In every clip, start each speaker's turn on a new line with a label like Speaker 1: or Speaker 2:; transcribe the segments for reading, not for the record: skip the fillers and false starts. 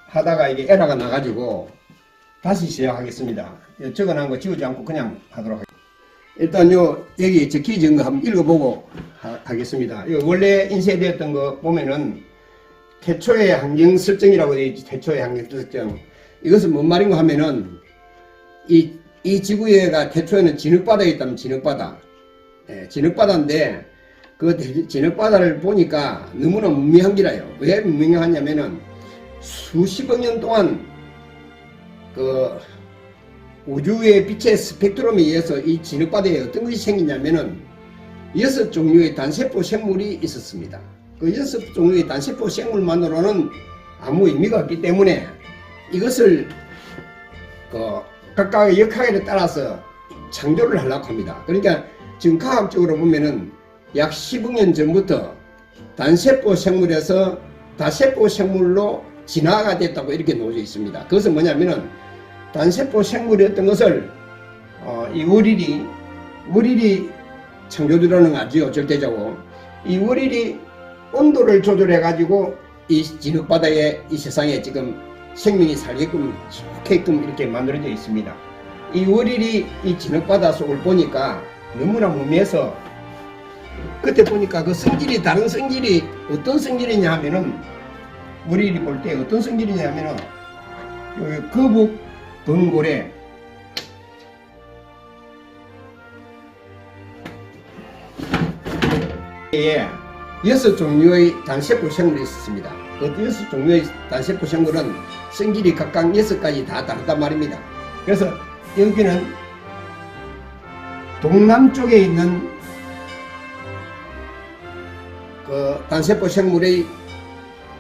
Speaker 1: 하다가 이게 에러가 나가지고 다시 시작하겠습니다. 적어놓은 거 지우지 않고 그냥 하도록 하겠습니다. 일단 여기 적혀진 거 한번 읽어보고 하겠습니다. 원래 인쇄되었던 거 보면은 태초의 환경 설정이라고 되어 있지. 태초의 환경 설정. 이것은 뭔 말인가 하면은 이 지구가 태초에는 진흙바다에 있다면 진흙바다. 진흙바다인데 그 진흙바다를 보니까 너무나 문명한 기라요. 왜 문명하냐면은 수십억 년 동안 그 우주의 빛의 스펙트럼에 의해서 이 진흙바다에 어떤 것이 생기냐면은 6종류의 단세포 생물이 있었습니다. 그 6종류의 단세포 생물만으로는 아무 의미가 없기 때문에 이것을 그 각각의 역학에 따라서 창조를 하려고 합니다. 그러니까 지금 과학적으로 보면은 약 10억 년 전부터 단세포 생물에서 다세포 생물로 진화가 됐다고 이렇게 놓여져 있습니다. 그것은 뭐냐면은 단세포 생물이었던 것을 이 월일이 창조되라는 거죠. 절대적으로 이 월일이 온도를 조절해 가지고 이 진흙바다에 이 세상에 지금 생명이 살게끔 좋게끔 이렇게 만들어져 있습니다. 이 월일이 이 진흙바다 속을 보니까 너무나 무미해서 그때 보니까 그 성질이 다른 성질이 어떤 성질이냐 하면은 월일이 볼 때 어떤 성질이냐 하면은 여기 거북 번고래 에 6종류의 단세포 생물이 있었습니다. 그 6종류의 단세포 생물은 성질이 각각 6가지 다 다르단 말입니다. 그래서 여기는 동남쪽에 있는 그 단세포 생물의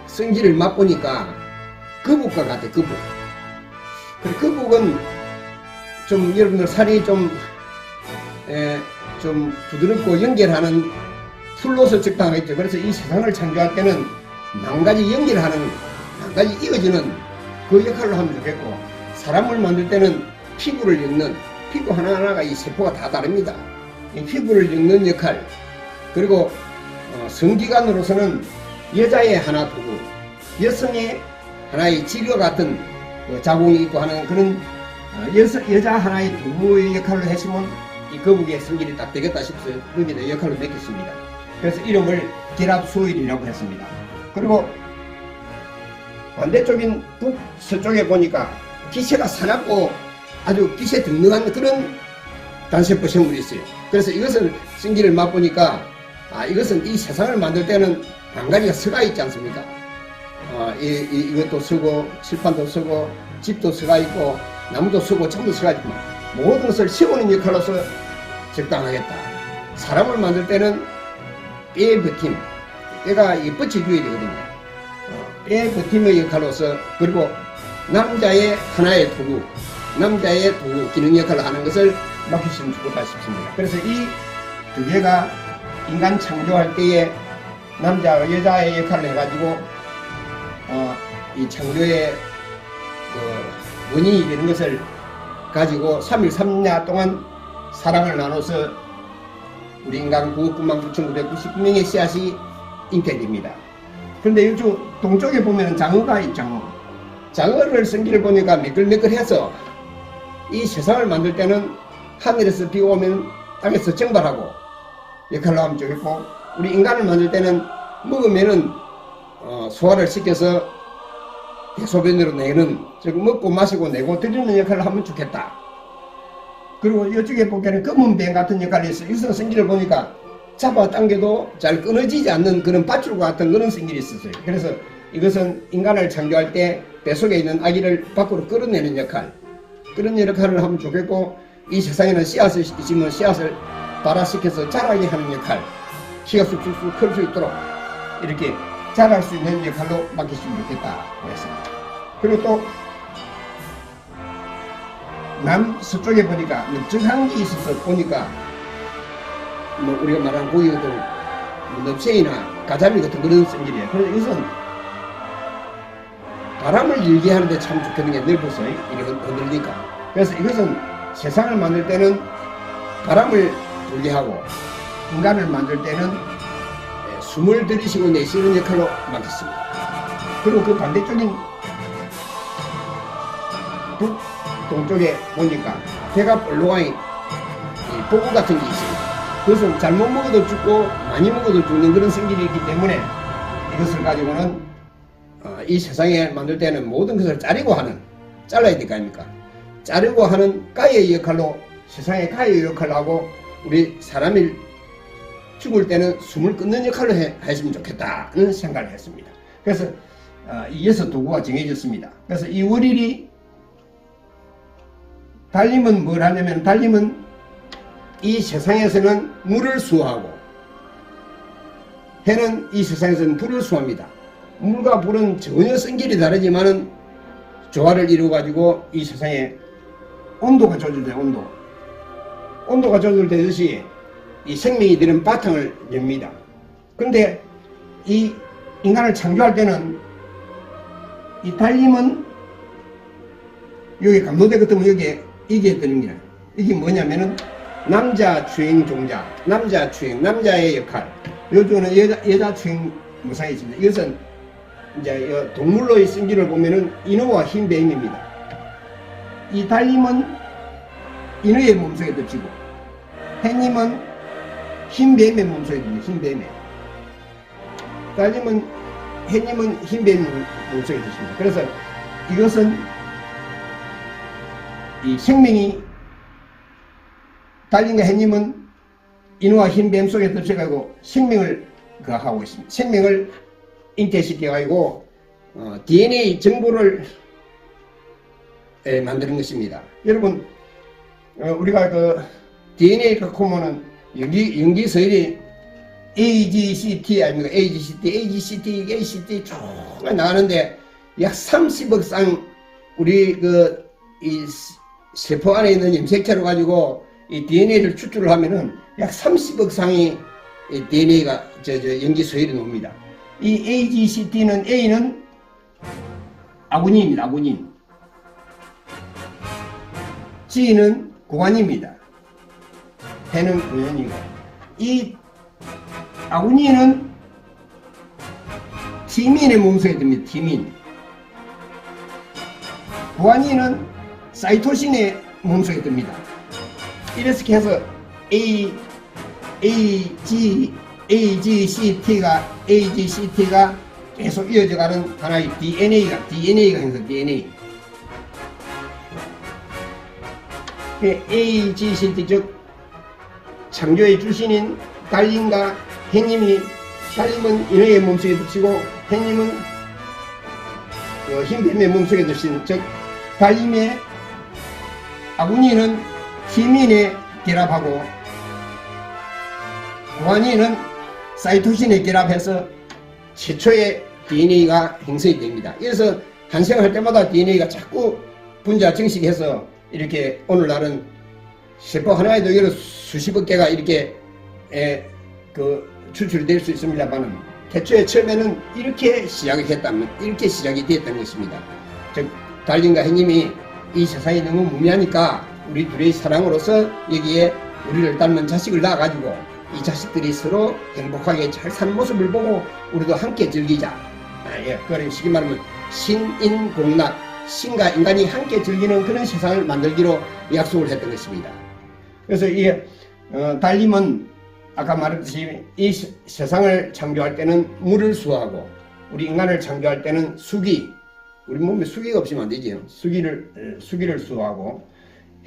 Speaker 1: 성질을 맛보니까 거북과 같아. 거북. 거북은 좀 여러분들 살이 좀 부드럽고 연결하는 풀로서 적당하겠죠. 그래서 이 세상을 창조할 때는 망가지 연결하는, 망가지 이어지는 그 역할로 하면 좋겠고, 사람을 만들 때는 피부를 엮는, 피부 하나하나가 이 세포가 다 다릅니다. 이 피부를 엮는 역할, 그리고 성기관으로서는 여자의 하나 두고, 여성의 하나의 지려 같은 자궁이 있고 하는 그런 여자 하나의 두부의 역할을 했으면 이 거북이의 성질이 딱 되겠다 싶어서 거기에 역할을 맡겼습니다. 그래서 이름을 결합수일이라고 했습니다. 그리고 반대쪽인 북서쪽에 보니까 기체가 사납고 아주 빛에 등등한 그런 단세포 생물이 있어요. 그래서 이것을 성질을 맛보니까 이것은 이 세상을 만들 때는 한 가지가 서가 있지 않습니까? 이것도 서고 칠판도 서고 집도 서가 있고 나무도 서고 창도 서가 있지만 모든 것을 세우는 역할로서 적당하겠다. 사람을 만들 때는 뼈의 버팀, 뼈가 버텨줘야 되거든요. 뼈의 버팀의 역할로서, 그리고 남자의 하나의 도구, 남자의 도구 기능 역할을 하는 것을 맡기시면 좋겠다 싶습니다. 그래서 이 두 개가 인간 창조할 때에 남자와 여자의 역할을 해가지고 이 창조의 그 원인이 되는 것을 가지고 3일 3야 동안 사랑을 나눠서 우리 인간 9억 9만 9,999명의 씨앗이 잉태됩니다. 그런데 이쪽 동쪽에 보면 장어가 있죠. 장어를 성질을 보니까 매끌매끌해서 이 세상을 만들 때는 하늘에서 비 오면 땅에서 증발하고 역할을 하면 좋겠고, 우리 인간을 만들 때는 먹으면은 소화를 시켜서 대소변으로 내는, 즉 먹고 마시고 내고 드리는 역할을 하면 좋겠다. 그리고 이쪽에 보기에는 검은 뱀 같은 역할이 있어요. 이것은 성질을 보니까 잡아당겨도 잘 끊어지지 않는 그런 밧줄과 같은 그런 성질이 있었어요. 그래서 이것은 인간을 창조할 때 뱃속에 있는 아기를 밖으로 끌어내는 역할, 그런 역할을 하면 좋겠고, 이 세상에는 씨앗을 심으면 씨앗을 발화시켜서 자라게 하는 역할, 키가 쑥쑥쑥 클 수 있도록 이렇게 자랄 수 있는 역할로 맡기시면 좋겠다고 했습니다. 그리고 또 남서쪽에 보니까 넓적한 게 있어서 보니까 뭐 우리가 말하는 고기 같은 넙새이나 가자미 같은 그런 성질이에요. 그래서 이것은 바람을 일게 하는데 참 좋겠는 게 넓어서 이렇게 흔들리니까. 그래서 이것은 세상을 만들 때는 바람을 불게 하고, 인간을 만들 때는 숨을 들이쉬고 내쉬는 역할로 맡겼습니다. 그리고 그 반대쪽인 북동쪽에 보니까 배가 볼록한 보고 같은 게 있습니다. 그것은 잘못 먹어도 죽고 많이 먹어도 죽는 그런 성질이 있기 때문에 이것을 가지고는 이 세상에 만들 때는 모든 것을 잘라야 될 거 아닙니까? 자르고 하는 가위의 역할로 세상에 가위의 역할을 하고 우리 사람이 죽을 때는 숨을 끊는 역할로 했으면 좋겠다는 생각을 했습니다. 그래서 이어서 도구가 정해졌습니다. 그래서 이 월일이 달림은 뭘 하냐면 달림은 이 세상에서는 물을 수호하고 해는 이 세상에서는 불을 수호합니다. 물과 불은 전혀 성질이 다르지만은 조화를 이루어 가지고 이 세상에 온도가 조절돼요. 온도가 조절되듯이 이 생명이 되는 바탕을 엽니다. 그런데 이 인간을 창조할 때는 이 달림은 여기 감도대 같으면 여기에 이게 있던 겁니다. 이게 뭐냐면은 남자 주행 종자, 남자 주행, 남자의 역할. 요즘은 여자 주행 무상이 있습니다. 이것은 이제 동물로의 성질을 보면은 인어와 흰뱀입니다. 이 달림은 인어의 몸속에 덮치고 해님은 흰뱀의 몸속에 덮칩니다. 흰뱀에. 달림은 해님은 흰뱀 몸속에 덮칩니다. 그래서 이것은 이 생명이 달림과 해님은 인어와 흰뱀 속에 덮쳐가지고 생명을 하고 있습니다. 생명을 잉태시켜가지고 DNA 정보를 만드는 것입니다. 여러분 우리가 그 DNA 갖고 오면은 연기 서열이 AGCT 아닙니까? AGCT 쭉 나가는데 약 30억 쌍 우리 이 세포 안에 있는 염색체를 가지고 이 DNA를 추출을 하면은 약 30억 쌍의 DNA가 연기 서열이 나옵니다. 이 AGCT는 A는 아구닌입니다. 아구닌. G는 구간입니다. 해는 구연이고 이 아구닌은 티민의 몸속에 듭니다. 티민. 구안인은 사이토신의 몸속에 듭니다. 이렇게 해서 AGCT가 계속 이어져가는 하나의 DNA가 형성, DNA. AGCT 즉 창조의 주신인 달림과 해님이 달림은 인어의 몸속에 덮치고 해님은 흰뱀의 몸속에 덮친 즉 달림의 아구니는 티민에 결합하고 구안인은 사이토신에 결합해서 최초의 DNA가 형성이 됩니다. 그래서 탄생할 때마다 DNA가 자꾸 분자 증식해서 이렇게 오늘날은 세포 하나에도 여러 수십억 개가 이렇게 추출될 수 있습니다만은 태초에 처음에는 이렇게 시작이 됐다는 것입니다. 즉 달림과 해님이 이 세상이 너무 무미하니까 우리 둘의 사랑으로서 여기에 우리를 닮은 자식을 낳아가지고 이 자식들이 서로 행복하게 잘 사는 모습을 보고 우리도 함께 즐기자. 그런 식이 말하면 신인공락, 신과 인간이 함께 즐기는 그런 세상을 만들기로 약속을 했던 것입니다. 그래서 이 달림은 아까 말했듯이 이 세상을 창조할 때는 물을 수호하고 우리 인간을 창조할 때는 수기, 우리 몸에 수기가 없으면 안 되지요. 수기를 수호하고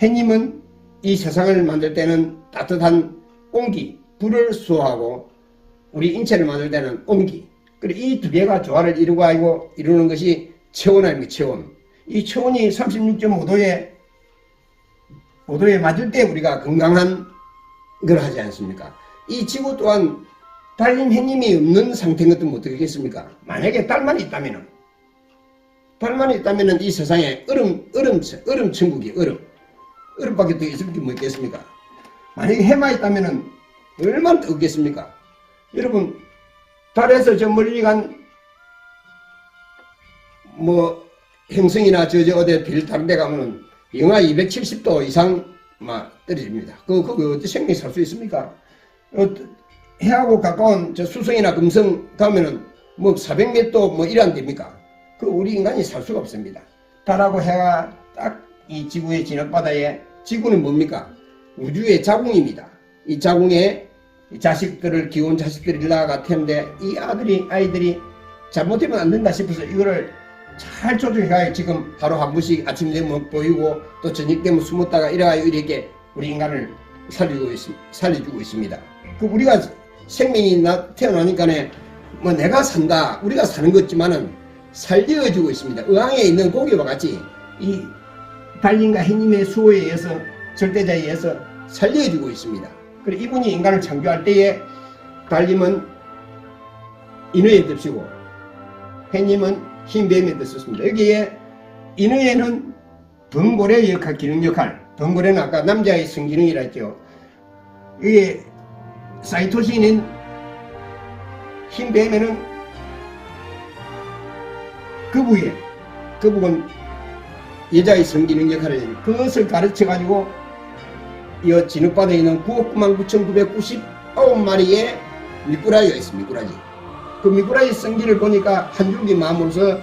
Speaker 1: 해님은 이 세상을 만들 때는 따뜻한 온기, 불을 수호하고 우리 인체를 만들 때는 온기. 그리고 이 두 개가 조화를 이루는 것이 체온 아닙니까? 체온. 이 체온이 36.5도에 맞을 때 우리가 건강한 걸 하지 않습니까? 이 지구 또한 달림 해님이 없는 상태인 것도 어떻겠습니까? 만약에 달만 있다면은 이 세상에 얼음 천국이 얼음밖에 더 있을 게 뭐 있겠습니까? 만약에 해만 있다면은 얼마나 뜨겁겠습니까? 여러분 달에서 저 멀리 간 행성이나 어디 별 다른 데 가면은 영하 270도 이상 떨어집니다. 거기 어떻게 생명이 살 수 있습니까? 해하고 가까운 저 수성이나 금성 가면은 400m 이래 안 됩니까? 우리 인간이 살 수가 없습니다. 달하고 해가 딱 이 지구의 진흙바다에, 지구는 뭡니까? 우주의 자궁입니다. 이 자궁에 자식들을 키운 자식들이 낳아갈 텐데, 이 아이들이 잘못되면 안 된다 싶어서 이거를 잘 조정해가요. 지금 하루 한 번씩 아침 되면 보이고 또 저녁 되면 숨었다가 이래가지고 이렇게 우리 인간을 살려주고 있습니다. 그 우리가 생명이 태어나니까는 뭐 내가 산다, 우리가 사는 것지만은 살려주고 있습니다. 의왕에 있는 고기와 같이 이 달님과 해님의 수호에 의해서, 절대자에 의해서 살려주고 있습니다. 그리고 이분이 인간을 창조할 때에 달님은 인어의 듭시고 해님은 흰 뱀의 듭었습니다. 여기에 인어에는 덩고래 역할, 기능 역할, 덩고래는 아까 남자의 성기능이라 했죠. 이게 사이토신인 흰 뱀에는 거북은 여자의 성기능 역할을 해요. 그것을 가르쳐 가지고 이 진흙바다에 있는 9억 99,999마리의 미꾸라지가 있습니다. 미꾸라지. 그 미꾸라지 성기를 보니까 한 줄기 마음으로서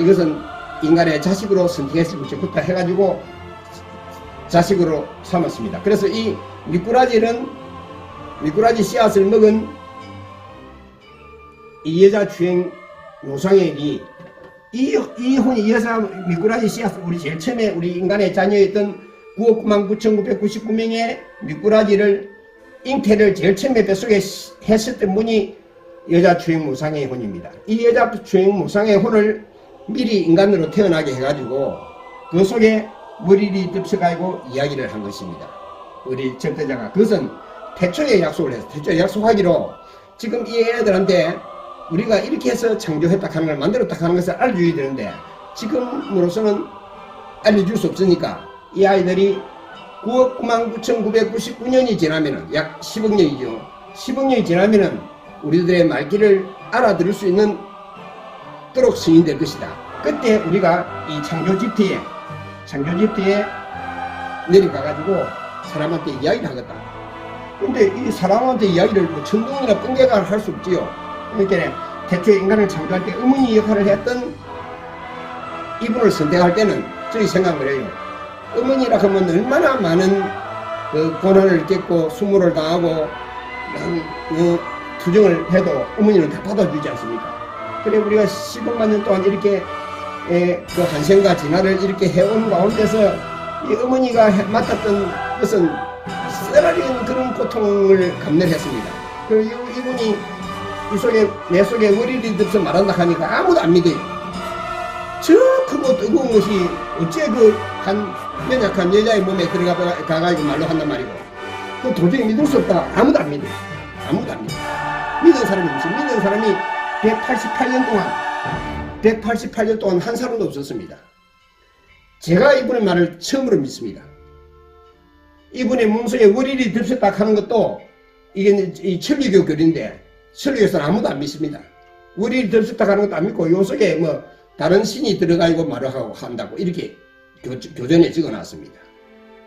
Speaker 1: 이것은 인간의 자식으로 선택했을 것부터 해가지고 자식으로 삼았습니다. 그래서 이 미꾸라지 씨앗을 먹은 이 여자 주행 노상현이 이 여자 미꾸라지 씨앗, 우리 제일 처음에 우리 인간의 자녀였던 9억 99,999명의 미꾸라지를 잉태를 제일 처음에 뱃속에 했었던 분이 여자 주행 무상의 혼입니다. 이 여자 주행 무상의 혼을 미리 인간으로 태어나게 해가지고 그 속에 머리를 덮쳐가지고 이야기를 한 것입니다. 우리 절대자가. 그것은 태초에 약속을 해서, 태초에 약속하기로 지금 이 애들한테 우리가 이렇게 해서 창조했다 하는 걸, 만들었다 하는 것을 알려줘야 되는데 지금으로서는 알려줄 수 없으니까 이 아이들이 9억 99,999년이 지나면은, 약 10억 년이죠. 10억 년이 지나면은 우리들의 말귀를 알아들을 수 있는 도록 승인될 것이다. 그때 우리가 이 창조집터에 내려가가지고 사람한테 이야기를 하겠다. 근데 이 사람한테 이야기를 뭐 천둥이나 번개가 할 수 없지요. 그러니까 태초에 인간을 창조할 때 어머니 역할을 했던 이분을 선택할 때는 저희 생각을 해요. 어머니라 하면 얼마나 많은 그 고난을 겪고 수모를 당하고 투정을 해도 어머니는 다 받아주지 않습니까? 그래 우리가 10억만 년 동안 이렇게 그 한생과 진화를 이렇게 해온 가운데서 이 어머니가 맡았던 것은 쓰라린 그런 고통을 감내했습니다. 그리고 이분이 내 속에 머리를 들어서 말한다 하니까 아무도 안 믿어요. 저 크고 뜨거운 것이 어째 그 한 연약한 여자의 몸에 들어가가지고 말로 한단 말이고, 그 도저히 믿을 수 없다. 아무도 안 믿어요. 아무도 안 믿어요. 믿은 사람이 없어요. 믿는 사람이 188년 동안 한 사람도 없었습니다. 제가 이분의 말을 처음으로 믿습니다. 이분의 몸속에 머리를 듭셨다 하는 것도 이게 이 천리교 교리인데 천리교에서는 아무도 안 믿습니다. 머리를 듭셨다 하는 것도 안 믿고 요 속에 뭐 다른 신이 들어가고 말하고 한다고 이렇게 교전에 적어놨습니다.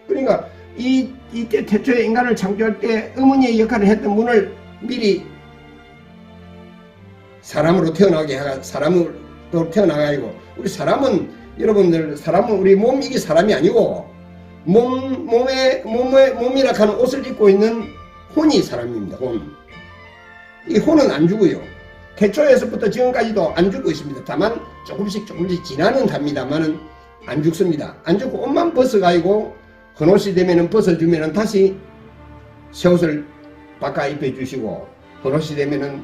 Speaker 1: 그러니까 이때 태초에 인간을 창조할 때 어머니의 역할을 했던 분을 미리 사람으로 태어나가지고 우리 사람은 여러분들 사람은 우리 몸 이게 사람이 아니고 몸이라 하는 옷을 입고 있는 혼이 사람입니다. 이 혼은 안 죽어요. 태초에서부터 지금까지도 안 죽고 있습니다. 다만 조금씩 진화는 합니다만은 안 죽습니다. 안 죽고 옷만 벗어가지고 헌옷이 되면은 벗어주면은 다시 새 옷을 바꿔 입혀주시고, 헌옷이 되면은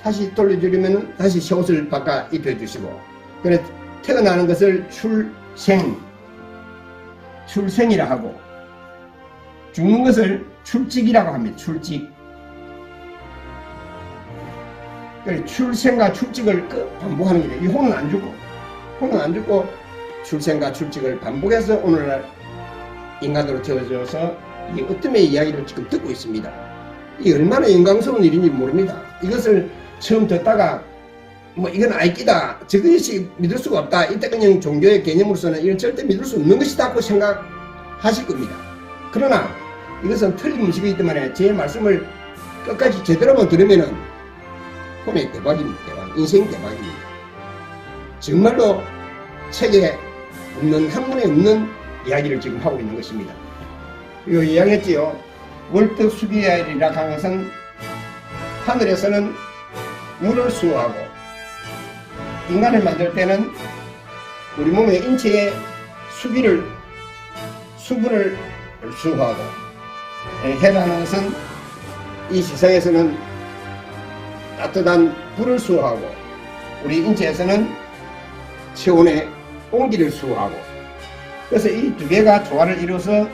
Speaker 1: 다시 돌려주려면은 다시 새 옷을 바꿔 입혀주시고, 그래 태어나는 것을 출생이라 하고, 죽는 것을 출직이라고 합니다. 출직. 그래 출생과 출직을 반복하는 거죠. 이 혼은 안 죽고 출생과 출직을 반복해서 오늘날 인간으로 태어져서 이 어둠의 이야기를 지금 듣고 있습니다. 이 얼마나 영광스러운 일인지 모릅니다. 이것을 처음 듣다가 뭐 이건 아이끼다, 저것이 믿을 수가 없다, 이때 그냥 종교의 개념으로서는 이건 절대 믿을 수 없는 것이다 고 생각하실 겁니다. 그러나 이것은 틀린 음식이기 때문에 제 말씀을 끝까지 제대로만 들으면은 혼의 대박입니다. 인생 대박입니다. 정말로 책에 없는, 학문에 없는 이야기를 지금 하고 있는 것입니다. 이거 이야기했지요. 월떡 수기야이라 하는 것은 하늘에서는 물을 수호하고 인간을 만들 때는 우리 몸의 인체의 수분을 수호하고, 해라는 것은 이 세상에서는 따뜻한 불을 수호하고 우리 인체에서는 체온의 온기를 수호하고, 그래서 이 두 개가 조화를 이루어서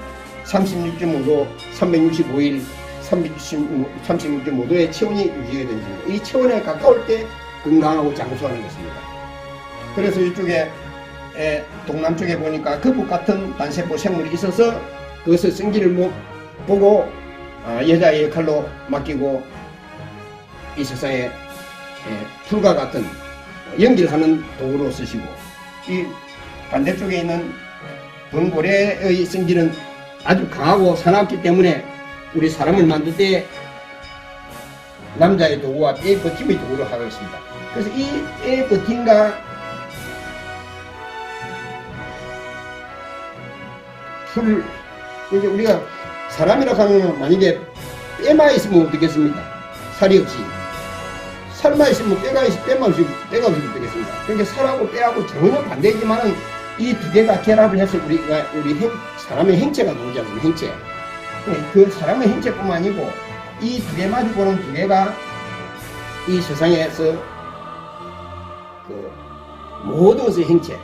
Speaker 1: 36.5도, 365일 36.5도의 체온이 유지가 됩니다. 이 체온에 가까울 때 건강하고 장수하는 것입니다. 그래서 이쪽에 동남쪽에 보니까 거북 같은 단세포 생물이 있어서 그것을 성기를 보고 여자의 역할로 맡기고 이 세상에 풀과 같은 연결하는 도구로 쓰시고, 이 반대쪽에 있는 범고래의 성기는 아주 강하고 사납기 때문에 우리 사람을 만들 때 남자의 도구와 떼 버팀의 도구로 하고 있습니다. 그래서 이 떼 버팀과 풀, 이제 우리가 사람이라고 하면 만약에 뼈만 있으면 어떻겠습니까? 살이 없이. 살만 있으면 뼈가 없이 어떻겠습니까? 그러니까 살하고 뼈하고 전혀 반대이지만은 이 두 개가 결합을 해서 우리 사람의 행체가 나오지 않습니까? 행체. 그 사람의 행체뿐만 아니고 이 두 개 마주보는 두 개가 이 세상에서 그 모든 것의 행체,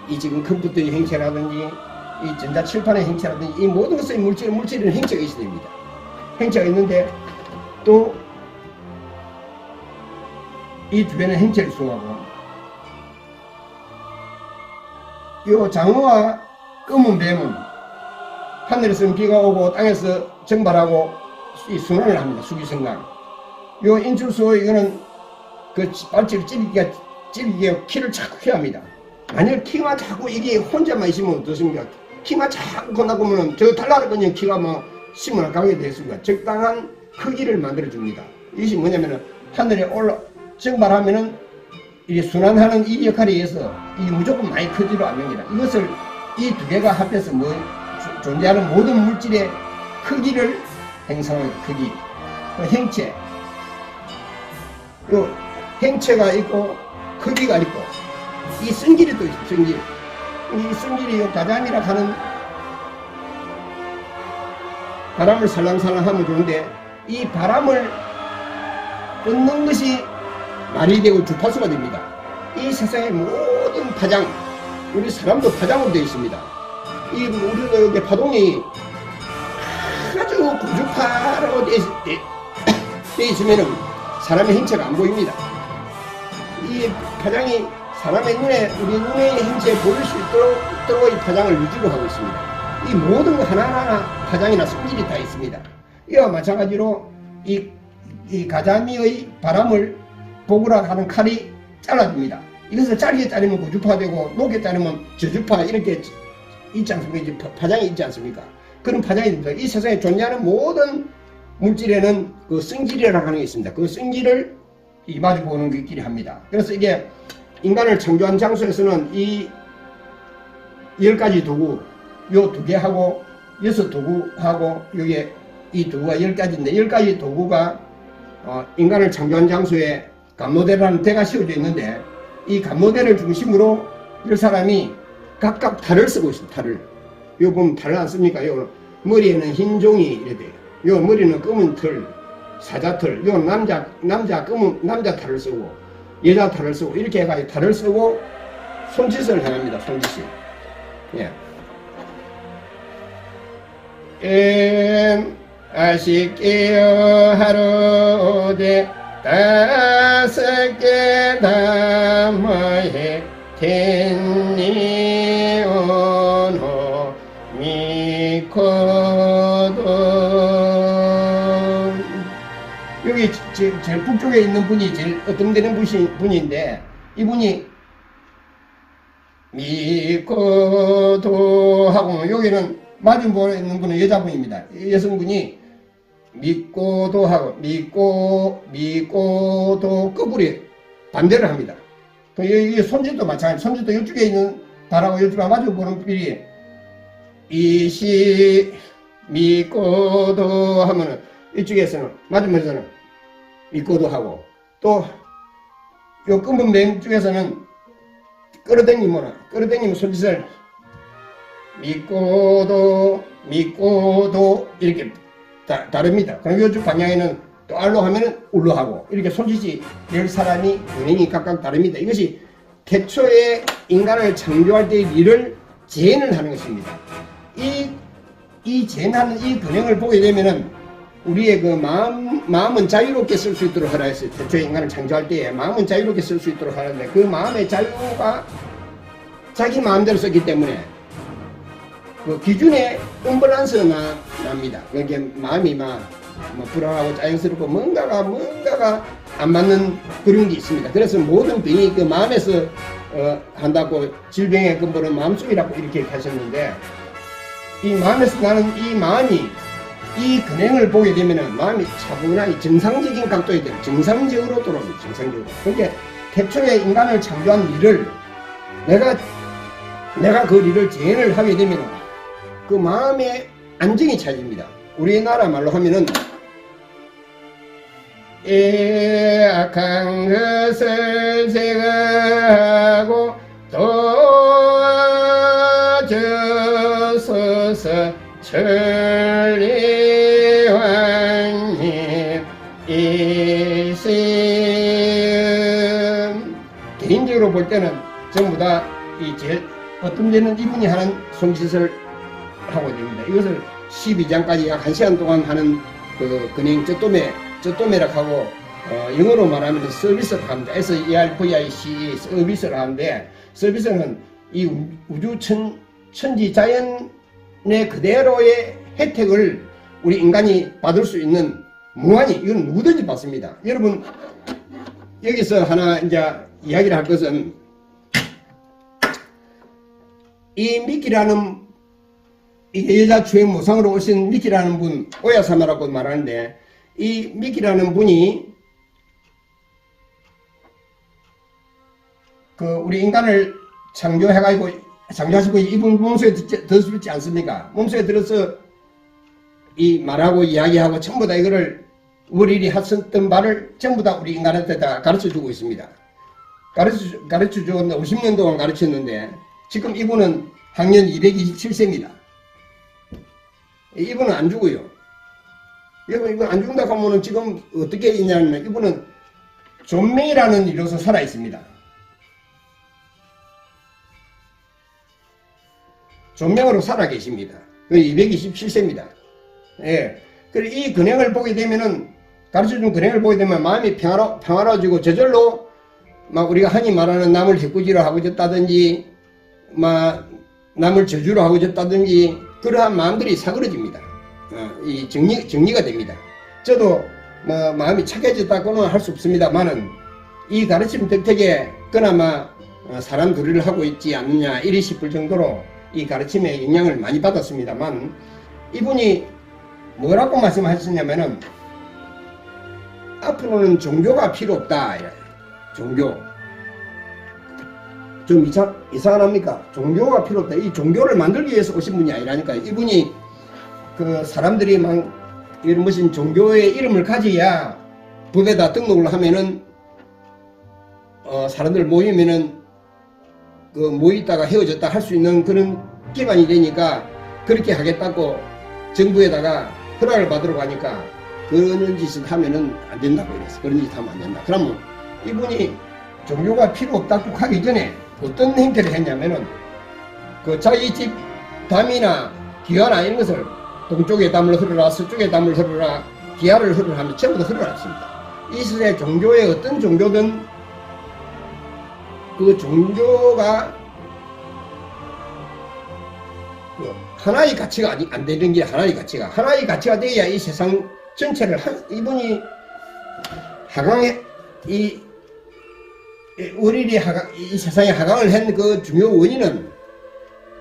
Speaker 1: 이 지금 컴퓨터의 행체라든지 이 전자칠판의 행체라든지 이 모든 것의 물질은 행체가 있어야 됩니다. 행체가 있는데 또 이 두 개는 행체를 수호하고, 이 장어와 검은 뱀은 하늘에서 비가 오고 땅에서 정발하고 이 순환을 합니다. 수기성강. 요 인출수 이거는 그 발치를 찌르기에 키를 자꾸 휘합니다. 만약 키가 자꾸 이게 혼자만 있으면 어떻습니까? 키가 자꾸 건너보면 저 달라르거든요. 키가 뭐 심으나 가게 되겠습니다. 적당한 크기를 만들어 줍니다. 이것이 뭐냐면은 하늘에 정발하면은 이 순환하는 이 역할에 의해서 이게 무조건 많이 크지도 않습니다. 이것을 이 두 개가 합해서 존재하는 모든 물질의 크기를 형성하는 크기, 행체. 요 행체가 있고 크기가 있고 이 성질이 또 있어요. 성질. 이 성질이 요 가잠이라 하는 바람을 살랑살랑 하면 좋은데 이 바람을 끊는 것이 말이 되고 주파수가 됩니다. 이 세상의 모든 파장, 우리 사람도 파장으로 되어 있습니다. 이 우리도 여기 파동이 아주 고주파라고 되어 있으면은 사람의 행체가 안 보입니다. 이 파장이 사람의 눈에, 우리 눈의 행체에 보일 수 있도록 이 파장을 유지로 하고 있습니다. 이 모든 거 하나하나 파장이나 성질이 다 있습니다. 이와 마찬가지로 이 가자미의 바람을 보구라 하는 칼이 잘라줍니다. 이것을 짧게 자르면 고주파되고 높게 자르면 저주파 이렇게 있지 않습니까? 파장이 있지 않습니까? 그런 파장이 됩니다. 이 세상에 존재하는 모든 물질에는 그 성질이라고 하는 게 있습니다. 그 성질을 이 마주보는 것끼리 합니다. 그래서 이게 인간을 창조한 장소에서는 이 10가지 도구, 요 2개하고 6도구하고 요게 이 도구가 10가지인데 10가지 도구가 인간을 창조한 장소에 감로대라는 대가 씌워져 있는데 이 감로대를 중심으로 이 사람이 각각 탈을 쓰고 있습니다. 탈을. 요 보면 탈을 안 씁니까? 요 머리에는 흰 종이 이래 돼요. 요 머리는 검은 털, 사자털. 요 남자 탈을 쓰고 여자 탈을 쓰고 이렇게 해가지고 탈을 쓰고 손짓을 해납니다. 손짓을. 예. 아쉽게요 하루대 5개 담아해 텐니 온호 미코도. 여기 제일 북쪽에 있는 분이 제일 어떤되는 분인데 이분이 미코도 하고 여기는 마주보고 있는 분은 여자분입니다. 여성분이 믿고도 하고 믿고도 거꾸로 반대를 합니다. 이 손짓도 마찬가지. 손짓도 이쪽에 있는 달하고 열주가 마주 보는 필이 이시 미꼬도 하면은 이쪽에서는 맞으면서는 미꼬도 하고 또 요 끈분 맨 쪽에서는 끌어당기면 손짓을 미꼬도 이렇게 다릅니다. 그럼 요쪽 방향에는 또 알로 하면은 울로 하고 이렇게 손짓이 열 사람이 은행이 각각 다릅니다. 이것이 태초에 인간을 창조할 때의 일을 재현을 하는 것입니다. 이 재현하는 이 근행을 보게 되면은 우리의 그 마음은 자유롭게 쓸 수 있도록 하라 했어요. 태초에 인간을 창조할 때에 마음은 자유롭게 쓸 수 있도록 하는데 그 마음의 자유가 자기 마음대로 썼기 때문에 그 기준에 음밸런스가 납니다. 그게 마음이 막 불안하고 짜증스럽고 뭔가가 안 맞는 그런 게 있습니다. 그래서 모든 병이 그 마음에서 한다고 질병의 근본은 마음속이라고 이렇게 하셨는데 이 마음에서 나는 이 마음이 이 근행을 보게 되면은 마음이 차분하게 정상적인 각도에 되고 정상적으로 돌아옵니다. 정상적으로. 그러니까 태초에 인간을 창조한 일을 내가 그 일을 재현을 하게 되면은 그 마음의 안정이 찾아집니다. 우리나라 말로 하면은 악한 것을 제거하고 도와주소서 천리왕님 이심. 개인적으로 볼 때는 전부 다 어떤 데는 이분이 하는 손짓을 하고 됩니다. 이것을 12장까지 약 1시간 동안 하는 그 근행 쩌또매락 하고 영어로 말하면 서비스를 합니다. SERVIC 서비스를 하는데 서비스는 이 우주 천지 자연의 그대로의 혜택을 우리 인간이 받을 수 있는 무한히 이건 누구든지 받습니다. 여러분 여기서 하나 이제 이야기를 할 것은 이 미키라는 이 여자 주행 무상으로 오신 미키라는 분 오야사마라고 말하는데 이 미키라는 분이 그 우리 인간을 창조하시고 이분 몸속에 들었지 않습니까? 몸속에 들어서 이 말하고 이야기하고 전부 다 이거를 우리들이 했었던 말을 전부 다 우리 인간한테 다 가르쳐 주고 있습니다. 가르쳐 주었는데 50년 동안 가르쳤는데 지금 이분은 학년 227세입니다. 이분은 안 죽어요. 이분 안 죽는다고 하면은 지금 어떻게 있냐면 이분은 존명이라는 이로서 살아 있습니다. 존명으로 살아 계십니다. 227세입니다. 예. 그리고 이 근행을 보게 되면은 가르쳐준 근행을 보게 되면 마음이 평화로워지고 저절로 막 우리가 흔히 말하는 남을 해꾸지로 하고 졌다든지 막 남을 저주로 하고 졌다든지 그러한 마음들이 사그러집니다. 이 정리가 됩니다. 저도 뭐 마음이 착해졌다고는 할 수 없습니다만은 이 가르침 덕택에 그나마 사람 도리를 하고 있지 않느냐 이리 싶을 정도로 이 가르침에 영향을 많이 받았습니다만 이분이 뭐라고 말씀하셨냐면은 앞으로는 종교가 필요 없다. 종교 좀 이상합니까? 종교가 필요 없다. 이 종교를 만들기 위해서 오신 분이 아니라니까. 이분이 그 사람들이 막 이런 무슨 종교의 이름을 가져야 법에다 등록을 하면은 사람들 모이면은 그 모이다가 헤어졌다 할 수 있는 그런 기반이 되니까 그렇게 하겠다고 정부에다가 허락을 받으러 가니까 그런 짓을 하면은 안 된다고 이랬어. 그런 짓 하면 안 된다. 그러면 이분이 종교가 필요 없다고 하기 전에 어떤 행태를 했냐면은 그 자기 집 담이나 기와나 이런 것을 동쪽에 담을 흐르라 서쪽에 담을 흐르라 기아를 흐르라 하면 전부 다 흐르라했습니다. 이 시대에 종교의 어떤 종교든 그 종교가 하나의 가치가 안 되는 게 하나의 가치가 돼야 이 세상 전체를 이분이 하강에 우리들이 이 세상에 하강을 한 그 중요 원인은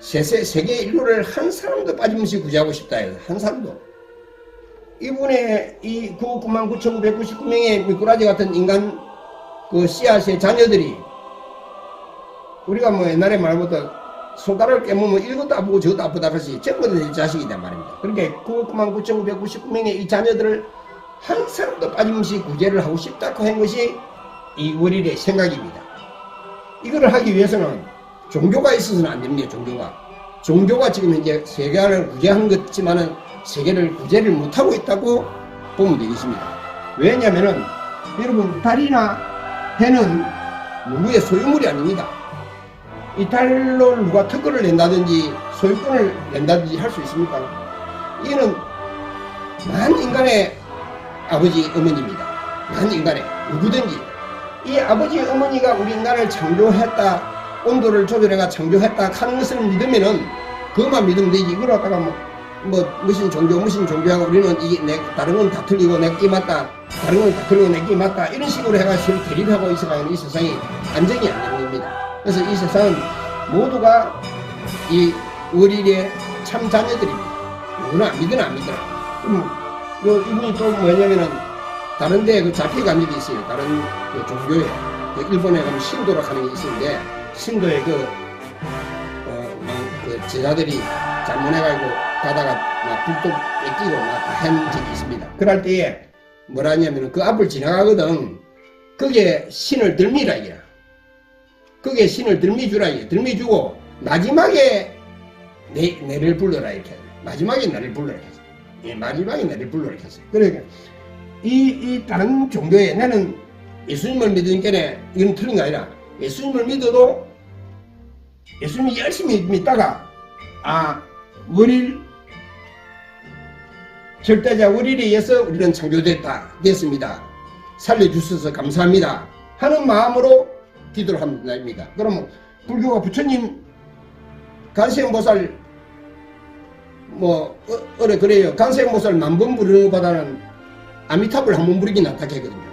Speaker 1: 세계 인류를 한 사람도 빠짐없이 구제하고 싶다 해서 한 사람도 이분의 이 99,999명의 미꾸라지 같은 인간 그 씨앗의 자녀들이 우리가 뭐 옛날에 말보다 손가락을 깨물면 이것도 아프고 저것도 아프다 그러지 전부 다 내 자식이란 말입니다. 그러니까 99,999명의 이 자녀들을 한 사람도 빠짐없이 구제를 하고 싶다고 한 것이 이 월일의 생각입니다. 이거를 하기 위해서는 종교가 있어서는 안 됩니다. 종교가 지금 현재 세계를 구제하는 것 같지만은 세계를 구제를 못하고 있다고 보면 되겠습니다. 왜냐면은 여러분 달이나 해는 누구의 소유물이 아닙니다. 이 달로 누가 특허를 낸다든지 소유권을 낸다든지 할 수 있습니까? 이거는 만 인간의 아버지 어머니입니다. 만 인간의 누구든지 이 아버지 어머니가 우리 인간을 창조했다, 온도를 조절해가 창조했다 하는 것을 믿으면은 그것만 믿으면 되지. 이걸 갖다가 무슨 종교하고 우리는 이게 다른 건 다 틀리고 내게 맞다, 다른 건 다 틀리고 내게 맞다, 이런 식으로 해가지고 대립하고 있어가지고 이 세상이 안정이 안 되는 겁니다. 그래서 이 세상은 모두가 이 월일의 참 자녀들입니다. 누구나 믿으나 안 믿으나. 이분이 또 뭐냐면은 다른데 그 잡혀간 적이 있어요. 다른 그 종교에 그 일본에 가면 신도라 하는 게 있었는데 신도에 그 제자들이 잘못해가지고 가다가 막 불도 뺏기고 막 다 한 적이 있습니다. 그럴 때에 뭐라 하냐면은 그 앞을 지나가거든. 그게 신을 들미라 이게. 그게 신을 들미주라 이게. 들미주고 마지막에 내를 불러라 이렇게. 마지막에 나를 불러라 이렇게. 예, 마지막에 나를 불러라 이렇게 했어요. 그러니까 이 다른 종교에 나는 예수님을 믿으니까 이건 틀린 게 아니라 예수님을 믿어도 예수님이 열심히 믿다가 월일 절대자 월일에 의해서 우리는 됐습니다. 살려주셔서 감사합니다 하는 마음으로 기도를 합니다. 그러면 불교가 부처님 관세음보살 그래요. 관세음보살 만번 부르는 것보다는 아미타불 한 번 부르기 낫다 했거든요.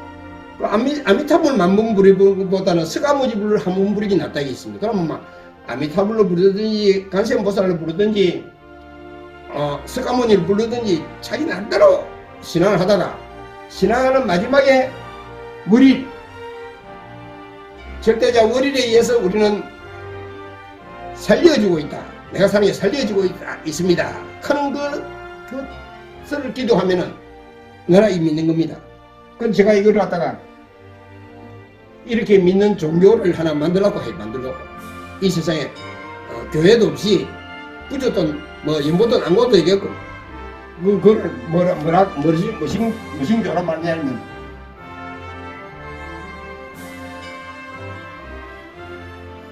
Speaker 1: 아미타불 만번 부르는 것보다는 스가모지불을 한 번 부르기 낫다 했습니다. 그러면 막 아미타불로 부르든지 관세음보살로 부르든지 스가모니를 부르든지 자기 나름대로 신앙을 하다가 신앙하는 마지막에 월일 절대자 월일에 의해서 우리는 살려주고 있다. 내가 사는 게 살려주고 있습니다. 하는 그것을 기도하면은 나라이 믿는 겁니다. 그럼 제가 이걸 갖다가 이렇게 믿는 종교를 하나 만들라고 이 세상에 교회도 없이 부조돈 연보돈 안고도 되겠고 그걸 무슨 교란 말이냐면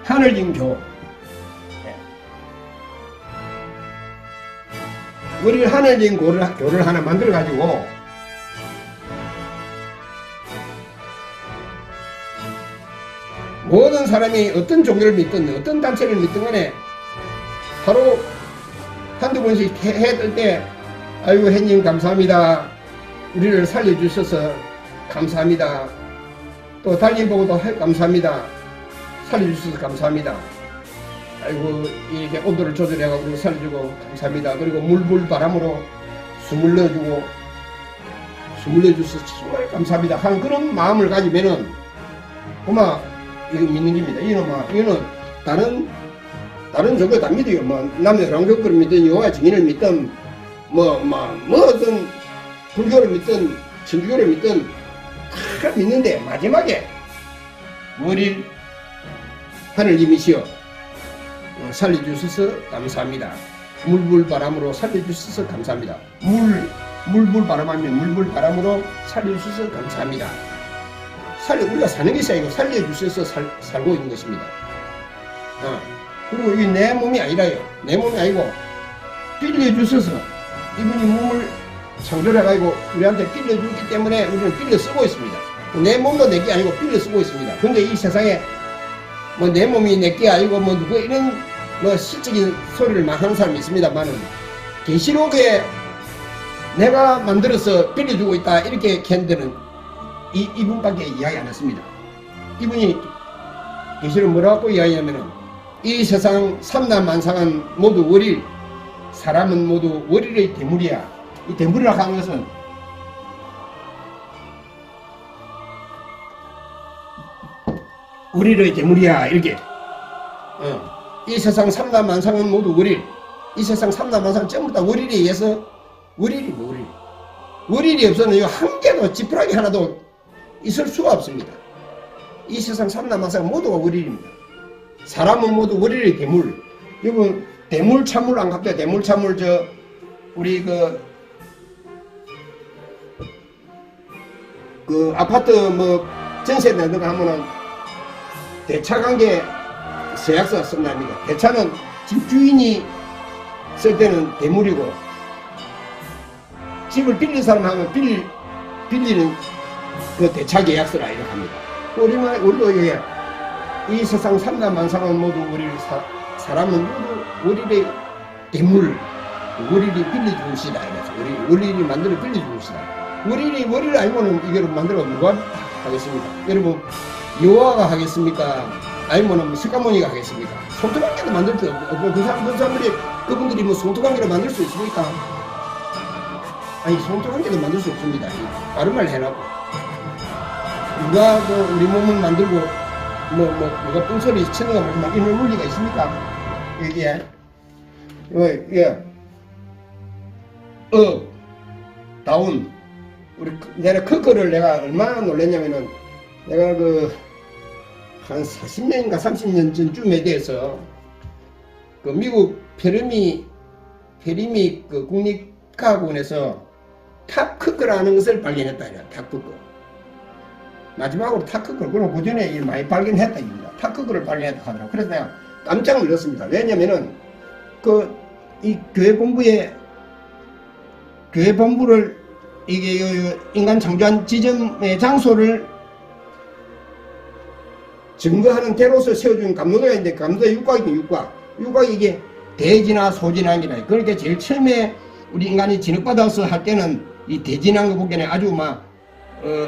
Speaker 1: 하늘진교. 우리 하늘진 교를 하나 만들어 가지고 모든 사람이 어떤 종교를 믿든 어떤 단체를 믿든 간에 하루 한두 번씩 해뜰 때 아이고 햇님 감사합니다. 우리를 살려주셔서 감사합니다. 또 달님 보고도 감사합니다. 살려주셔서 감사합니다. 아이고 이렇게 온도를 조절해가지고 우리 살려주고 감사합니다. 그리고 물불 바람으로 숨을 내주셔서 정말 감사합니다 하는 그런 마음을 가지면은 그만 이거 믿는 겁니다. 이거는 다른 종교 다 믿어요. 남의 랑교를 믿든 여호와 증인을 믿든 어떤 불교를 믿든 천주교를 믿든 다 믿는데 마지막에 월일 하늘님이시여 살려주셔서 감사합니다. 물불 바람으로 살려주셔서 감사합니다. 물불 바람하면 물불 바람으로 살려주셔서 감사합니다. 우리가 사는 것이 아니고 살려주셔서 살고 있는 것입니다. 그리고 이게 내 몸이 아니라요. 내 몸이 아니고 빌려주셔서 이분이 몸을 창조해가지고 우리한테 빌려주기 때문에 우리는 빌려 쓰고 있습니다. 내 몸도 내게 아니고 빌려 쓰고 있습니다. 그런데 이 세상에 내 몸이 내게 아니고 누구 이런 시적인 소리를 막 하는 사람이 있습니다만은 계시록에 내가 만들어서 빌려주고 있다 이렇게 캔들은 이분밖에 이야기 안 했습니다. 이분이 계시록 뭐라고 이야기하냐면은 이 세상 삼남만상은 모두 월일, 사람은 모두 월일의 대물이야. 이 대물이라고 하는 것은 월일의 대물이야 이렇게 이 세상 삼라만상은 모두 월일. 이 세상 삼라만상 전부 다 월일에 의해서 월일이 월일. 월일이 없어는 한 개도 지푸라기 하나도 있을 수가 없습니다. 이 세상 삼라만상 모두가 월일입니다. 사람은 모두 월일의 대물. 여러분 대물 찬물 안 갑자기 대물 찬물 우리 그 아파트 뭐 전세 내는 거 하면은 대차관계 서약서가 쓴답니다. 대차는 집주인이 쓸 때는 대물이고 집을 빌린 사람 하면 빌리는 그 대차 계약서라 이렇게 합니다. 우리도 이게 이 세상 삼라만상은 모두 우리를 사람은 모두 우리의 대물, 우리를 빌려주시다 이래서 우리를 만들어 빌려주시다. 우리를 알고는 이거를 만들어 누가 하겠습니까? 여러분 여호와가 하겠습니까? 아니면 석가모니가 하겠습니까? 손톱관계도 만들 수 없고 그 사람들이 그분들이 뭐 손톱관계를 만들 수 있습니까? 아니 손톱관계도 만들 수 없습니다. 바른 말 해라고. 누가 뭐 우리 몸을 만들고 누가 똥소리 치는 거 막 이런 물리가 있습니까? 이게 다운 내가 그거를 내가 얼마나 놀랐냐면은 내가 한 40년인가 30년 전쯤에 대해서 그 미국 페르미 그 국립과학원에서 탑크크라는 것을 발견했다. 탑크크. 마지막으로 탑크크를 그럼 그 전에 많이 발견했다 입니다. 탑크크를 발견했다 하더라고. 그래서 내가 깜짝 놀랐습니다. 왜냐면은 이 교회 본부를 이게 인간 창조한 지점의 장소를 증거하는 대로서 세워준 감로도가 있는데 감로도의 육각이 이게 대진화 소진환이라. 그러니까 제일 처음에 우리 인간이 진흙받아서 할 때는 이 대진한 거 보기에는 아주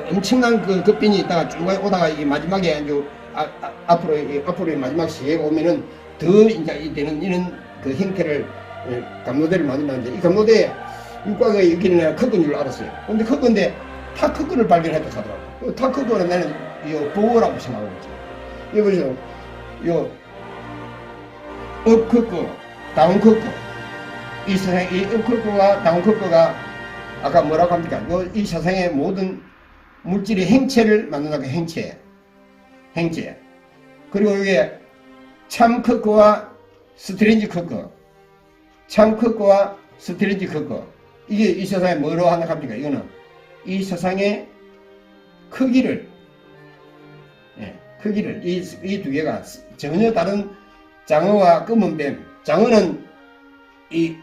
Speaker 1: 엄청난 그 급빈이 있다가 쭉 오다가 이게 마지막에 아주 앞으로 마지막 시기가 오면은 더 이제 이때는 이런 그 형태를 감로대를 만들었는데 이 감로대 육각의 여기는 내가 크건 줄 알았어요. 근데 크건데 탑크크를 발견했다 하더라고. 탑크크는 나는 이 보호라고 생각하고 있지. 여기 보세요. 업크크, 다운크크. 이 세상에 이 업크크와 다운크크가 아까 뭐라고 합니까? 이 세상의 모든 물질의 행체를 만든다고 행체. 그리고 이게 참크크와 스트레인지 크크. 참크크와 스트레인지 크크. 이게 이 세상에 뭐로 하나 합니까? 이거는 이 세상의 크기를 이 두 개가 전혀 다른 장어와 검은뱀. 장어는 이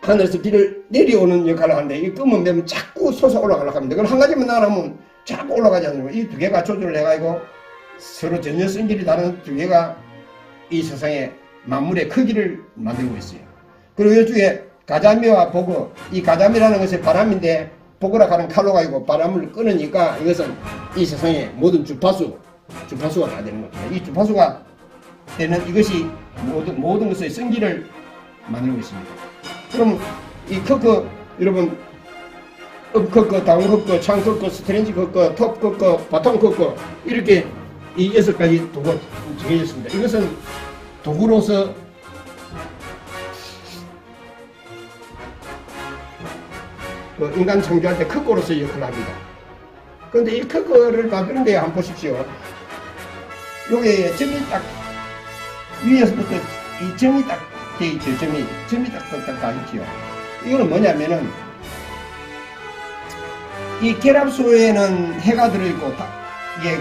Speaker 1: 하늘에서 비를 내려오는 역할을 하는데 이 검은뱀은 자꾸 솟아 올라가려고 합니다. 그걸 한 가지만 나가면 자꾸 올라가지 않는 이 두 개가 조절을 해가지고 서로 전혀 성질이 다른 두 개가 이 세상의 만물의 크기를 만들고 있어요. 그리고 이쪽에 가자미와 보거, 이 가자미라는 것이 바람인데 보거라 하는 칼로 가지고 바람을 끊으니까 이것은 이 세상의 모든 주파수가 다 되는 겁니다. 이 주파수가 되는 이것이 모든 것의 성질을 만들고 있습니다. 그럼 이 크크 여러분 업크크, 다운크크, 창크크, 스트레인지 크크, 톱크크, 바통크크 이렇게 이 6가지 도구가 정해졌습니다. 이것은 도구로서 인간 창조할 때 크크로서 역할을 합니다. 그런데 이 크크를 만드는데 한번 보십시오. 요게 점이 딱 위에서부터 이 점이 딱 돼 있죠. 점이 딱 가있지요. 이거는 뭐냐면은 이 결합수에는 해가 들어있고 이게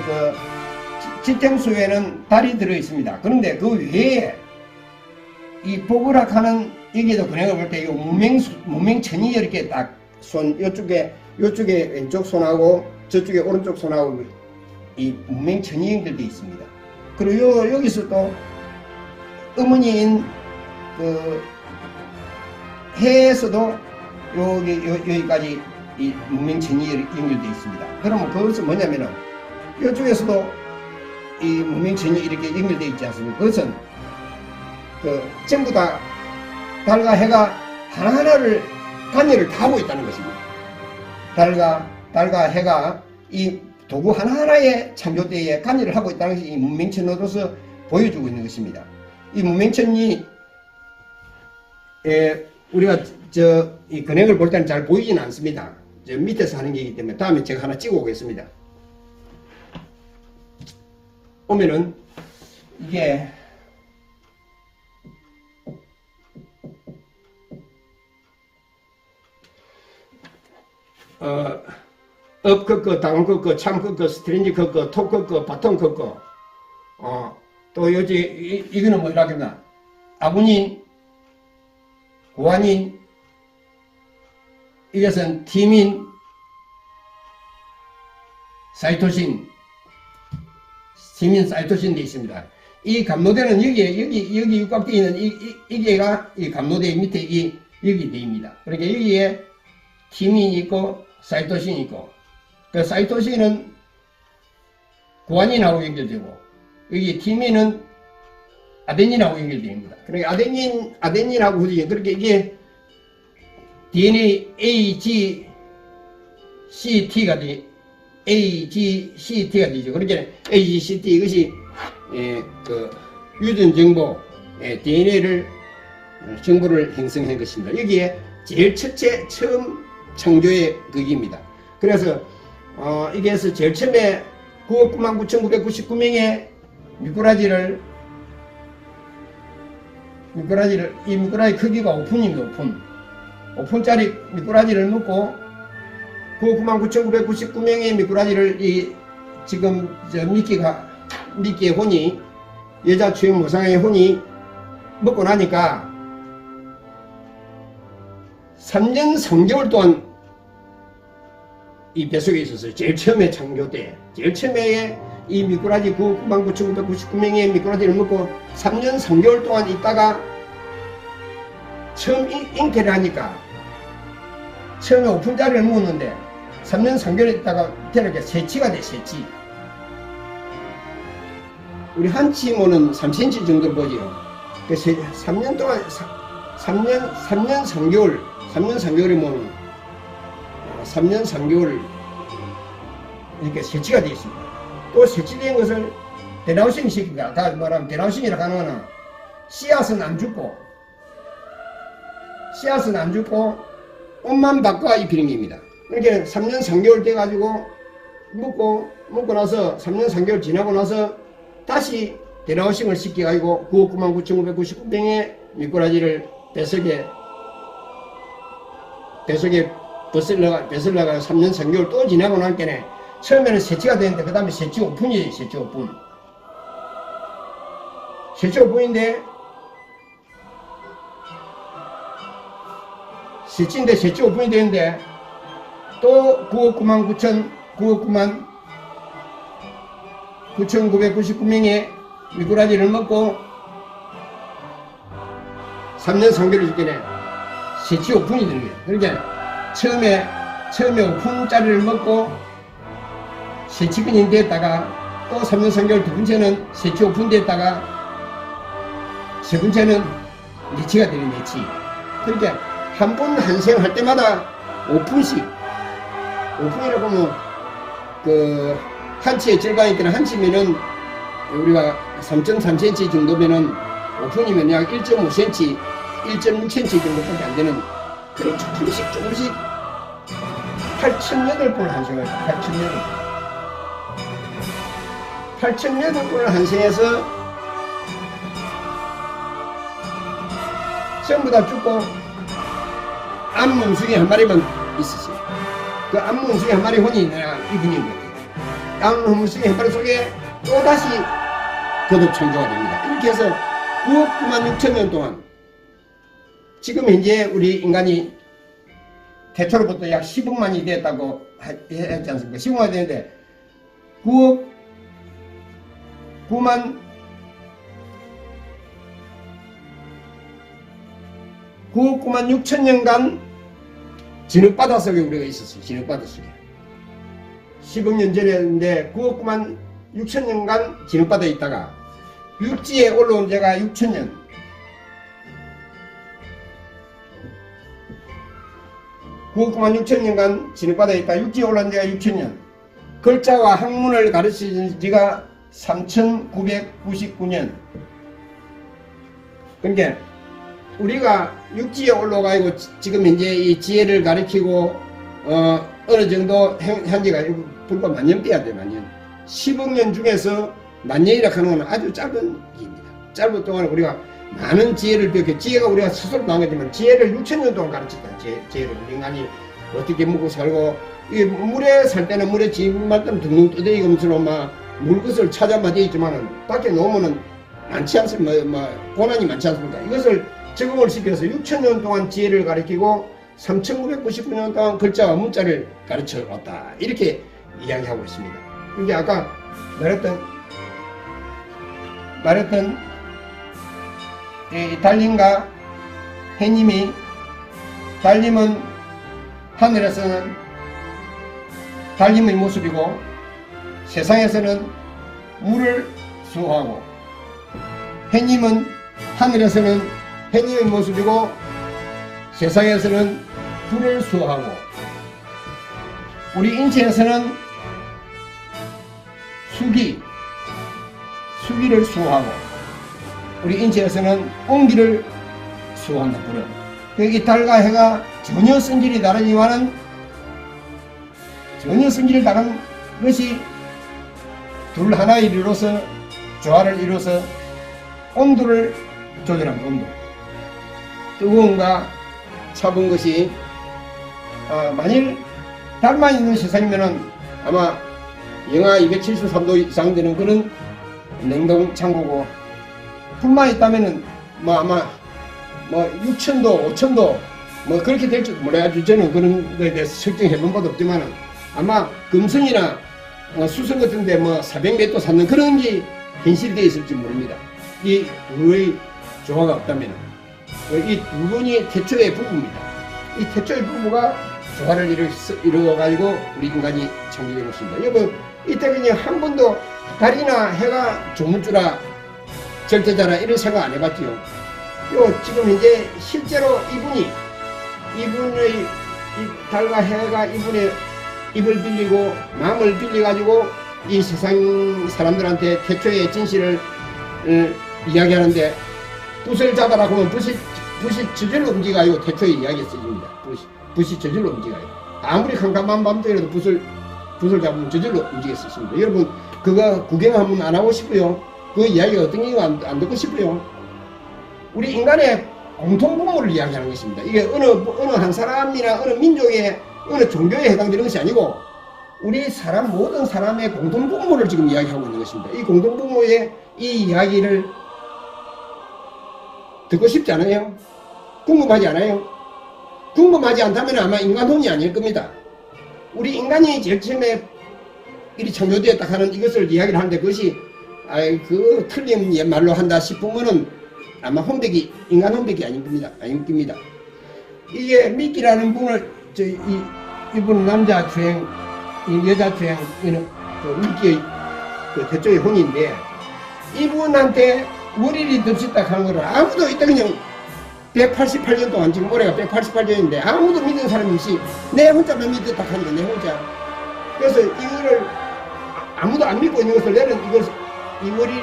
Speaker 1: 지탱수에는 달이 들어있습니다. 그런데 그 외에 이 보그락하는 여기에도 그냥 볼 때 이 무명천이 이렇게 딱 요쪽에 왼쪽 손하고 저쪽에 오른쪽 손하고 이 무명천이 연결되어 있습니다. 그리고 여기서 또 어머니인 그 해에서도 여기까지 이 무명천이 연결되어 있습니다. 그러면 그것은 뭐냐면은 이쪽에서도 이 무명천이 이렇게 연결되어 있지 않습니까? 그것은 전부 다 달과 해가 하나하나를 관여를 다 하고 있다는 것입니다. 달과 해가 이 도구 하나하나의 창조 때에 관여를 하고 있다는 것이 이 문명천으로서 보여주고 있는 것입니다. 이 문명천이 우리가 이 근행을 볼 때는 잘 보이진 않습니다. 저 밑에서 하는 게이기 때문에 다음에 제가 하나 찍어 오겠습니다. 보면은 이게 업 꺾어, 다운 꺾어, 참 꺾어, 스트레인지 꺾어, 톡 꺾어, 바통 꺾어. 또 요지 이거는 뭐라 그러나 아군인, 고안인, 이것은 팀인, 사이토신, 팀인 사이토신 돼 있습니다. 이 감로대는 여기 꽉 있는 이게가 이 감로대 밑에 여기 돼입니다. 그러니까 여기에 팀인 있고 사이토신이 있고, 그 사이토신은 구안인하고 연결되고, 여기 티민은 아데닌하고 연결됩니다. 그러니까 아데닌하고 후지인, 그렇게 이게 DNA AGCT가 되죠. 그렇게 AGCT 이것이 그 유전 정보 DNA를 정보를 형성한 것입니다. 여기에 제일 첫째 처음 창조의 극입니다. 그래서 이게서 제일 처음에 9억 99,999명의 미꾸라지를 이 미꾸라지 크기가 5푼입니다. 5푼짜리 미꾸라지를 먹고 9억 99,999명의 미꾸라지를 지금 미끼의 혼이 여자 주인 모상의 혼이 먹고 나니까 3년 3개월 동안 이 뱃속에 있었어요. 제일 처음에 창조 때. 제일 처음에 이 미꾸라지 99,999명의 미꾸라지를 먹고 3년 3개월 동안 있다가 처음 잉태를 하니까 처음에 5푼짜리를 먹었는데 3년 3개월 있다가 태어나니까 새치가 돼, 새치. 우리 한치모는 3cm 정도 보지요. 3년 동안, 3년 3개월이면 3년 3개월 이렇게 새치가 되어 있습니다. 또 새치된 것을 데나우싱 시킵니다. 다 말하면 데나우싱이라고 하는 거는 씨앗은 안 죽고 옷만 바꿔 입히는 겁니다. 이렇게 3년 3개월 돼가지고 먹고 나서 3년 3개월 지나고 나서 다시 데나우싱을 시켜가지고 9억 99,999명의 미꾸라지를 뱃속에 뱃슬러가 3년 3개월 또 지나고 나니까 처음에는 새치가 되는데 그 다음에 새치 5푼이에요. 새치 5푼. 새치 5푼인데 새치인데 새치 5푼이 되는데 또 9억 99,999명의 미꾸라지를 먹고 3년 3개월 있겠네. 새치 5푼이 되는 거예요. 그러니까 처음에 5푼짜리를 먹고 새치근이 됐다가 또 3년 3개월 두 번째는 새치 5푼 됐다가 세 번째는 내치가 되는 내치. 그러니까 한 번 한생 할 때마다 5푼씩 5푼이라고 하면 그 한치의 절반이 있거나 한치면은 우리가 3.3cm 정도면은 5푼이면 약 1.5cm 1.6cm 정도밖에 안 되는 그런 조금씩 8,008을 한생을 8,008을 한생해서 전부 다 죽고 암몽숭이 한 마리만 있었어요. 그 암몽숭이 한 마리 혼이 내가 이분인 것 같아요. 암몽숭이 한 마리 속에 또다시 거듭 창조가 됩니다. 이렇게 해서 9억 9만 6천 년 동안 지금 현재 우리 인간이 태초로부터 약 10억만이 됐다고 했지 않습니까? 10억만이 되는데 9억 9만 6천 년간 진흙바다 속에 우리가 있었어요. 진흙바다 속에 10억 년 전이었는데 9억 9만 6천 년간 진흙바다에 있다가 육지에 올라온 지가 6천 년 9억 9만 6천 년간 진흙바다에 있다 육지에 올라온 지가 6천 년 글자와 학문을 가르친 지가 3,999년 그러니까 우리가 육지에 올라가고 지금 현재 이 지혜를 가리키고 어느 정도 현재가 불과 만년비야 돼. 만년 10억 년 중에서 만년이라 하는 건 아주 짧은 기입니다. 짧은 동안 우리가 많은 지혜를 배웠고, 지혜가 우리가 스스로 나온 거지만 지혜를 6천년 동안 가르쳤다. 지혜를 우리 인간이 어떻게 먹고 살고, 이 물에 살 때는 물에 지만큼 둥둥 떠다니면서 막 물것을 찾아만 되어 있지만은 밖에 놓으면은 많지 않습니까? 고난이 많지 않습니까? 이것을 적응을 시켜서 6천년 동안 지혜를 가르치고 3999년 동안 글자와 문자를 가르쳐 왔다. 이렇게 이야기하고 있습니다. 이제 아까 말했던 달님과 해님이, 달님은 하늘에서는 달님의 모습이고 세상에서는 물을 수호하고, 해님은 하늘에서는 해님의 모습이고 세상에서는 불을 수호하고, 우리 인체에서는 수기를 수호하고, 우리 인체에서는 온기를 수호한다. 불은. 이 달과 해가 전혀 성질이 다르지만은, 전혀 성질이 다른 것이 둘 하나의 이루어서 조화를 이루어서 온도를 조절합니다. 온도. 뜨거움과 차가운 것이 만일 달만 있는 세상이면은 아마 영하 273도 이상 되는 그런 냉동 창고고, 불만 있다면은 아마 6,000도, 5,000도 그렇게 될지도 몰라요. 저는 그런 거에 대해서 설정해 본 바도 없지만은 아마 금성이나 수성 같은데 400몇 도 샀는 그런 게 현실이 되어 있을지 모릅니다. 이 둘의 조화가 없다면, 이 두 분이 태초의 부부입니다. 이 태초의 부부가 조화를 이루어가지고 우리 인간이 창조된 것입니다. 여러분, 이때 그냥 한 번도 달이나 해가 조물주라 절대자라 이런 생각 안 해봤지요. 지금 이제 실제로 이분의 이 달과 해가 이분의 입을 빌리고 마음을 빌려가지고 이 세상 사람들한테 태초의 진실을 이야기하는데, 붓을 잡아라 그러면 붓이 저절로 움직여요. 태초의 이야기에 쓰입니다. 붓이 저절로 움직여요. 아무리 캄캄한 밤중에라도 붓을 잡으면 저절로 움직여 쓰십니다. 여러분, 그거 구경 한번 안 하고 싶어요? 그 이야기가 어떤 게 안 듣고 싶어요? 우리 인간의 공통분모를 이야기하는 것입니다. 이게 어느 한 사람이나 어느 민족의 어느 종교에 해당되는 것이 아니고 우리 모든 사람의 공통분모를 지금 이야기하고 있는 것입니다. 이 공통분모의 이 이야기를 듣고 싶지 않아요? 궁금하지 않아요? 궁금하지 않다면 아마 인간혼이 아닐 겁니다. 우리 인간이 제일 처음에 이리 창조되었다 하는 이것을 이야기를 하는데, 그것이 틀린 말로 한다 싶으면은 아마 인간 혼백이 아닙니다. 이게 미끼라는 분을, 이분 남자 주행, 여자 주행, 미끼의 대쪽의 혼인데, 이분한테 머리를 덮쳤다 하는 거를 아무도 이따 그냥 188년 동안, 지금 올해가 188년인데 아무도 믿는 사람이 없이 내 혼자만 믿었다 하는 거야, 내 혼자. 그래서 이거를 아무도 안 믿고 있는 것을 내는 이 머리를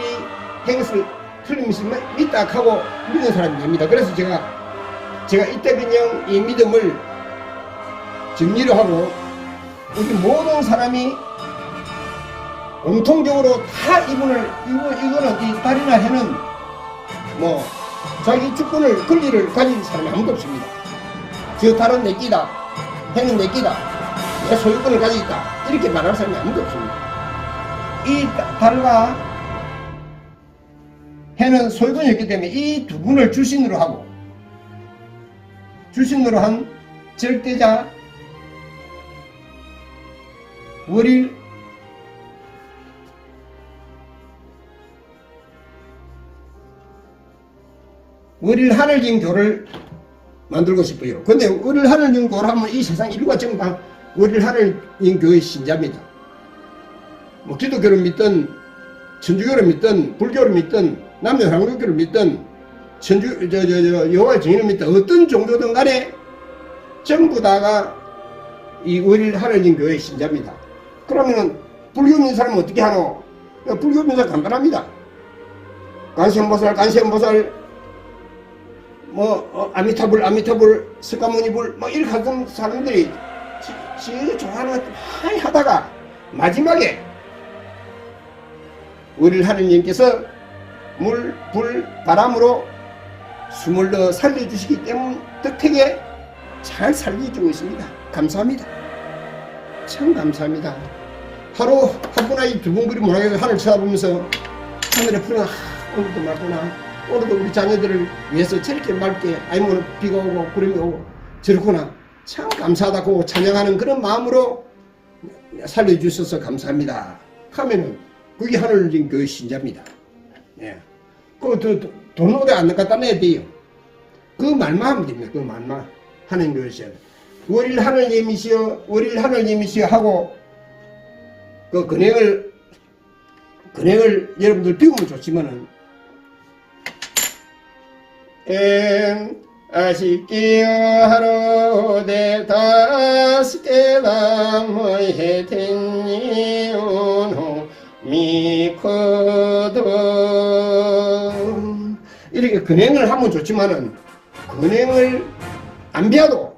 Speaker 1: 행것을 틀림없이 믿다 하고 믿는 사람이 됩니다. 그래서 제가 이때 그냥 이 믿음을 정리를 하고, 우리 모든 사람이 공통적으로 다 이거는 이 달이나 해는 자기 주권을, 권리를 가진 사람이 아무도 없습니다. 저 달은 내 끼다, 해는 내 끼다, 내 소유권을 가지고 있다, 이렇게 말할 사람이 아무도 없습니다. 이 달과 해는 소유권이 있기 때문에 이 두 분을 주신으로 한 절대자 월일 하늘진 교를 만들고 싶어요. 근데 월일 하늘진 교를 하면 이 세상 인류가 전부 다 월일 하늘진 교의 신자입니다. 기독교를 믿든 천주교를 믿든 불교를 믿든 남녀상속교를 믿든 여호와의 증인을 믿든 어떤 종교든 간에 전부 다가 이 월일 하늘진 교의 신자입니다. 그러면은 불교 믿는 사람은 어떻게 하노? 불교 믿는 사람 간단합니다. 관세음보살 아미타불, 석가모니불, 이렇게 하던 사람들이 지 좋아하는 것들 많이 하다가 마지막에 우리를 하느님께서 물, 불, 바람으로 숨을 넣어 살려주시기 때문에 덕택에 잘 살려주고 있습니다. 감사합니다. 참 감사합니다. 하루 하구나 이 두 번 그리 못하겠어 하늘 쳐다보면서 하늘에 푸른 오늘도 맑구나, 오늘도 우리 자녀들을 위해서 저렇게 맑게, 아니면 비가 오고 구름이 오고 저렇구나, 참 감사하다고 찬양하는 그런 마음으로 살려주셔서 감사합니다 하면은 그게 하늘님 교회 신자입니다. 예. 돈 오래 안 갖다 내야 돼요. 그 말만 하면 됩니다. 그 말만. 하나님 교회에서 월일 하늘님이시여, 월일 하늘님이시여 하고 그 근행을 여러분들 비우면 좋지만은 아쉽기여 하루데 다스케다 모해 텐니 온호 미코도 이렇게 근행을 하면 좋지만은 근행을 안 비워도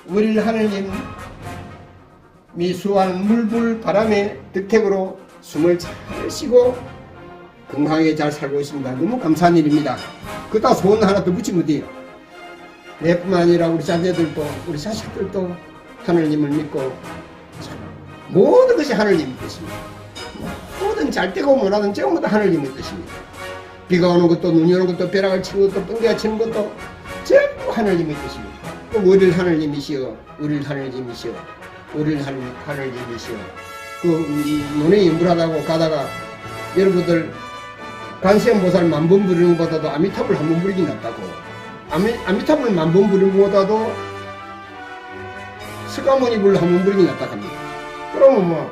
Speaker 1: 우리 하느님 미수한 물불 바람의 득택으로 숨을 잘 쉬고 건강하게 잘 살고 있습니다. 너무 감사한 일입니다. 그따 소원 하나 더 붙이면 돼요. 내뿐만 아니라 우리 자녀들도 우리 자식들도 하느님을 믿고 모든 것이 하느님의 뜻입니다. 모든 잘 되고 못하는 전부 다 하느님의 뜻입니다. 비가 오는 것도 눈이 오는 것도 벼락을 치는 것도 뻥개가 치는 것도 전부 하느님의 뜻입니다. 우리를 하느님이시여, 우리를 하느님이시여, 우리를 하느님이시여. 논에 연불하다고 가다가 여러분들 관세음보살 만번 부르는 것보다도 아미타불 한 번 부르기 낫다고. 아미타불 만번 부르는 것보다도 석가모니불 한 번 부르기 낫다고 합니다. 그러면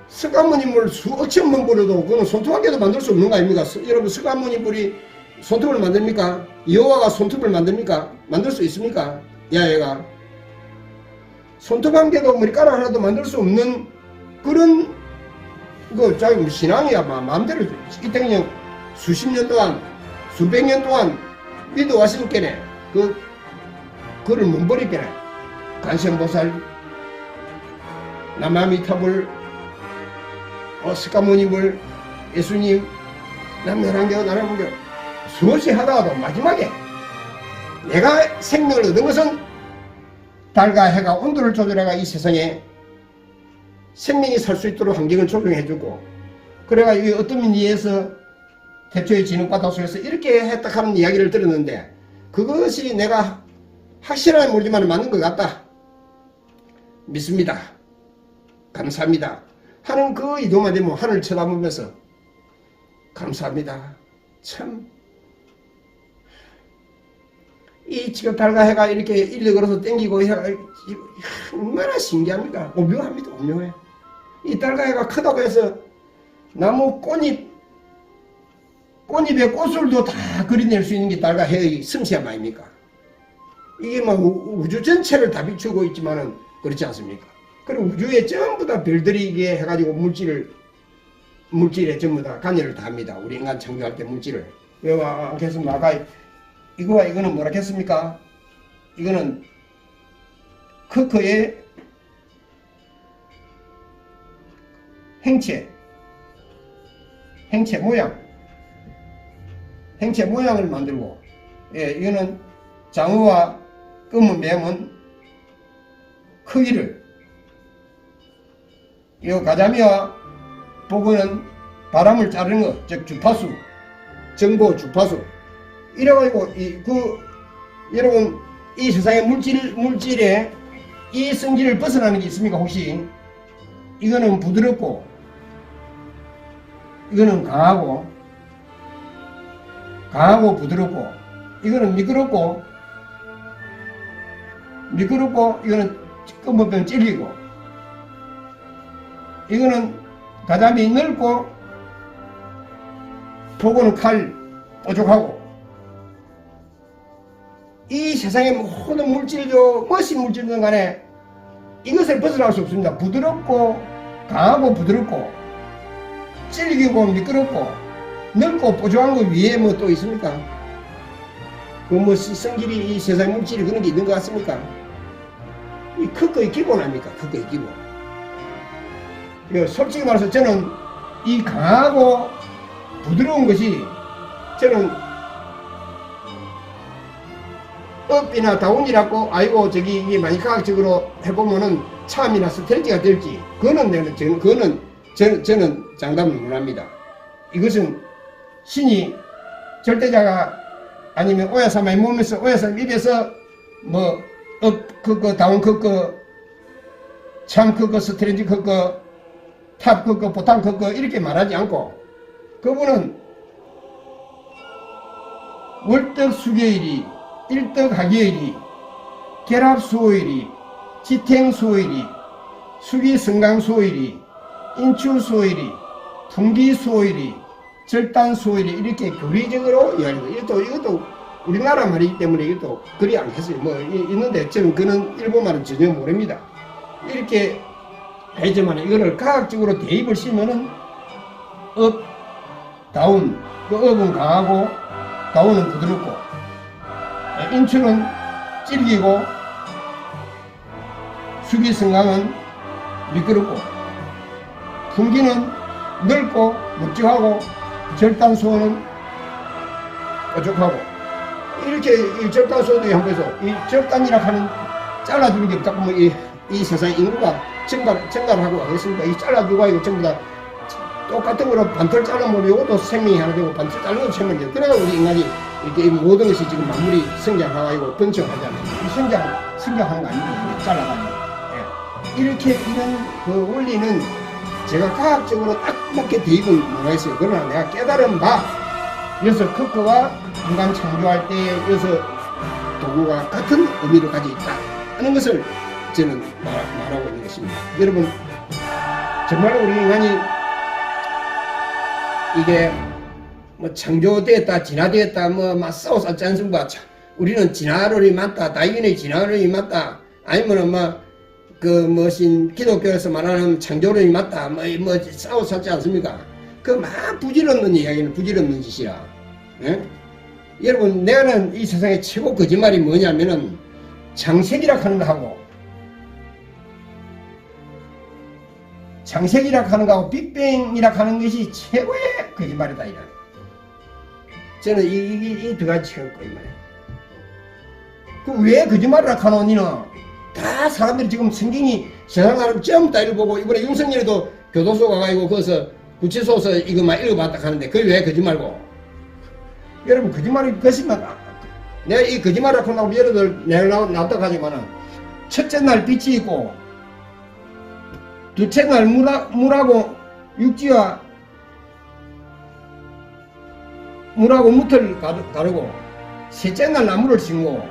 Speaker 1: 석가모니불 수억천 번 부르도 그거는 손톱 한 개도 만들 수 없는 거 아닙니까? 여러분 석가모니불이 손톱을 만듭니까? 여호와가 손톱을 만듭니까? 만들 수 있습니까? 야외가 손톱 한 개도 머리카락 하나도 만들 수 없는 그런 자기 신앙이야 마음대로 이때는 수십 년 동안 수백 년 동안 믿어왔을 게네 그를 못 버리겠네. 관세음보살, 남아미타불, 석가모니불, 예수님, 남열한교, 나라분교 수없이 하다가도 마지막에 내가 생명을 얻은 것은 달과 해가 온도를 조절해가 이 세상에 생명이 살 수 있도록 환경을 조정해주고, 그래가 이 어떤 민의에서 태초의 진흙바다 속에서 이렇게 했다 하는 이야기를 들었는데, 그것이 내가 확실하게 모르지만 맞는 것 같다, 믿습니다, 감사합니다 하는 그 이도만 되면 하늘을 쳐다보면서 감사합니다. 참 이 지금 달과 해가 이렇게 일려 걸어서 땡기고 얼마나 신기합니까? 오묘합니다. 오묘해. 이 달과 해가 크다고 해서 나무 꽃잎에 꽃술도 다 그려낼 수 있는 게 달과 해의 섬세함 아닙니까? 이게 막 우주 전체를 다 비추고 있지만은 그렇지 않습니까? 그리고 우주에 전부 다 별들이 이게 해가지고 물질에 전부 다 관여를 다 합니다. 우리 인간 창조할 때 물질을. 그래서 아까 이거와 이거는 뭐라 했습니까? 이거는 크크의 행체 모양을 만들고, 이거는 장어와 검은 뱀은 크기를, 이 가자미와 복어는 바람을 자르는 것, 즉 주파수, 정보 주파수. 이래가지고 여러분 이 세상의 물질에 이 성질을 벗어나는 게 있습니까? 혹시 이거는 부드럽고, 이거는 강하고 부드럽고, 이거는 미끄럽고, 이거는 껌먹으면 찔리고, 이거는 가자미 넓고, 복어는 칼 뾰족하고. 이 세상의 모든 물질도 무엇이 물질이든 간에 이것을 벗어날 수 없습니다. 부드럽고 강하고 부드럽고 찔기고 미끄럽고 넓고 뾰족한 거 위에 뭐 또 있습니까? 그 뭐 성질이 이 세상 물질이 그런 게 있는 것 같습니까? 이 크거의 기본 아닙니까? 크거의 기본. 솔직히 말해서 저는 이 강하고 부드러운 것이 저는 업이나 다운이라고 아이고 저기 이게 많이 과학적으로 해보면은 참이나 스트레치가 될지 저는 장담을 못합니다. 이것은 신이 절대자가 아니면 오야사마의 몸에서 오야사마 입에서 뭐 업 그거 다운 그거 참 그거 스트레치 그거 탑 그거 보탕 그거 이렇게 말하지 않고 그분은 월덕 수교일이 일덕 하교일이 결합 수호일이 지탱 수호일이 수기 성강 수호일이 인출 수호일이 풍기 수호일이 절단 수호일이 이렇게 교리적으로 이야기해요. 이것도 우리나라 말이기 때문에 이것도 그리 안 했어요. 뭐 있는데 저는 그는 일본말은 전혀 모릅니다. 이렇게 하지만 이거를 과학적으로 대입을 시면은 업, 다운, 그 업은 강하고 다운은 부드럽고 인출은 질기고 수기성강은 미끄럽고 풍기는 넓고 묵직하고 절단수호는 뾰족하고 이렇게 이 절단수호도 한번 해서 이 절단이라 하는 잘라주는 게 없다 보면 이 세상 인구가 증가를 하고 하겠습니까? 이 잘라주고 이거 전부 다 똑같은 거로 반틀 잘라보면 이것도 생명이 하나 되고 반틀 자르는 것도 생명이 되고 그래야 우리 인간이 이렇게 모든 것이 지금 만물이 성장하고 번창하잖아요. 이 성장하는 거 아니고 잘라가지고 이렇게 이런 그 원리는 제가 과학적으로 딱 맞게 대입은 못하겠어요. 그러나 내가 깨달은 바 여기서 크크와 인간 창조할 때 여기서 도구가 같은 의미를 가지고 있다 하는 것을 저는 말하고 있는 것입니다. 여러분 정말 우리 인간이 이게 뭐 창조되었다 진화되었다 뭐 막 싸웠지 않습니까? 우리는 진화론이 맞다 다윈의 진화론이 맞다 아니면은 그 무슨 기독교에서 말하는 창조론이 맞다 뭐 싸웠지 않습니까? 그 막 부질없는 이야기는 부질없는 짓이야. 예? 여러분 내가는 이 세상에 최고 거짓말이 뭐냐면은 창세기라 하는 거 하고 창세기라 하는 거하고 빅뱅이라 하는 것이 최고의 거짓말이다 이라. 저는 이 두 가지 최고 거짓말이야. 그 왜 거짓말이라 하노니는 다 사람들이 지금 성경이 세상 사람 전부 다 읽어보고 이번에 윤석열이도 교도소 가가지고 거기서 구치소서 이거 막 읽어봤다 하는데 그게 왜 거짓말고? 여러분 거짓말이 것이면 내가 이 거짓말을 한다고 여러분들 내가 나왔다 하지만은 첫째 날 빛이 있고 둘째 날 물하고 육지와 물하고 무틀 다르고 셋째 날 나무를 심고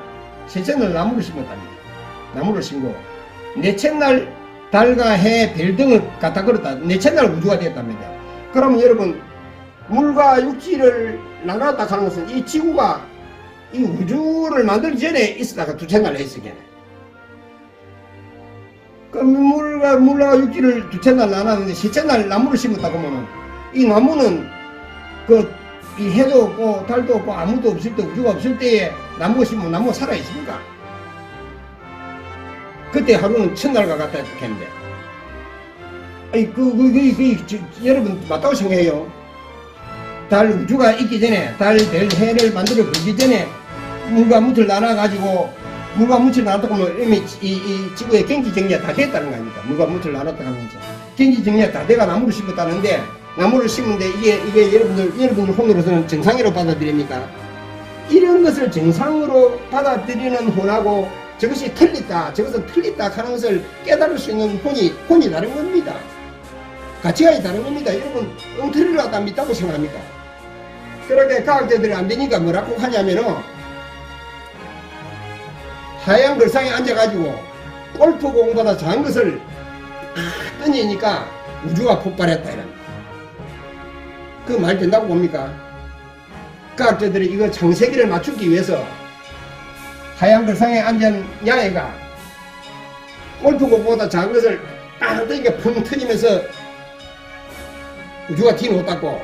Speaker 1: 셋째 날 나무를 심었답니다. 나무를 심고 넷째 날 달과 해, 별 등을 갖다 걸었다. 넷째 날 우주가 되었답니다. 그러면 여러분 물과 육지를 나눴다 하는 것은 이 지구가 이 우주를 만들기 전에 있었다가 둘째 날 했었겠네. 그럼 물과 육지를 둘째 날 나눴는데 셋째 날 나무를 심었다고 하면은 이 나무는 이 해도 없고 달도 없고 아무도 없을 때 우주가 없을 때에 나무가 심으면 나무가 살아있습니까? 그때 하루는 첫날과 같다 했는데 아니 여러분 맞다고 생각해요. 달 우주가 있기 전에 달, 별, 해를 만들어 보기 전에 물과 무틀 나눠가지고 물과 무틀 나눴다고 하면 이미 이 지구의 경지 정리가 다 됐다는 거 아닙니까? 물과 무틀 나눴다고 하면서 경지 정리가 다 돼가 나무를 심었다는데 나무를 심는데 이게 여러분들 혼으로서는 정상으로 받아들입니까? 이런 것을 정상으로 받아들이는 혼하고 저것이 틀리다 저것은 틀리다 하는 것을 깨달을 수 있는 혼이 다른 겁니다. 가치관이 다른 겁니다. 여러분 엉터리를 갖다 믿다고 생각합니까? 그렇게 과학자들이 안 되니까 뭐라고 하냐면은 하얀 걸상에 앉아가지고 골프공보다 작은 것을 던지니까 우주가 폭발했다 이런. 그 말 된다고 봅니까? 과학자들이 이거 창세기를 맞추기 위해서 하얀 걸상에 앉은 야애가 골프공보다 작은 것을 딱 던지니까 펑 터지면서 우주가 뒤놓았다고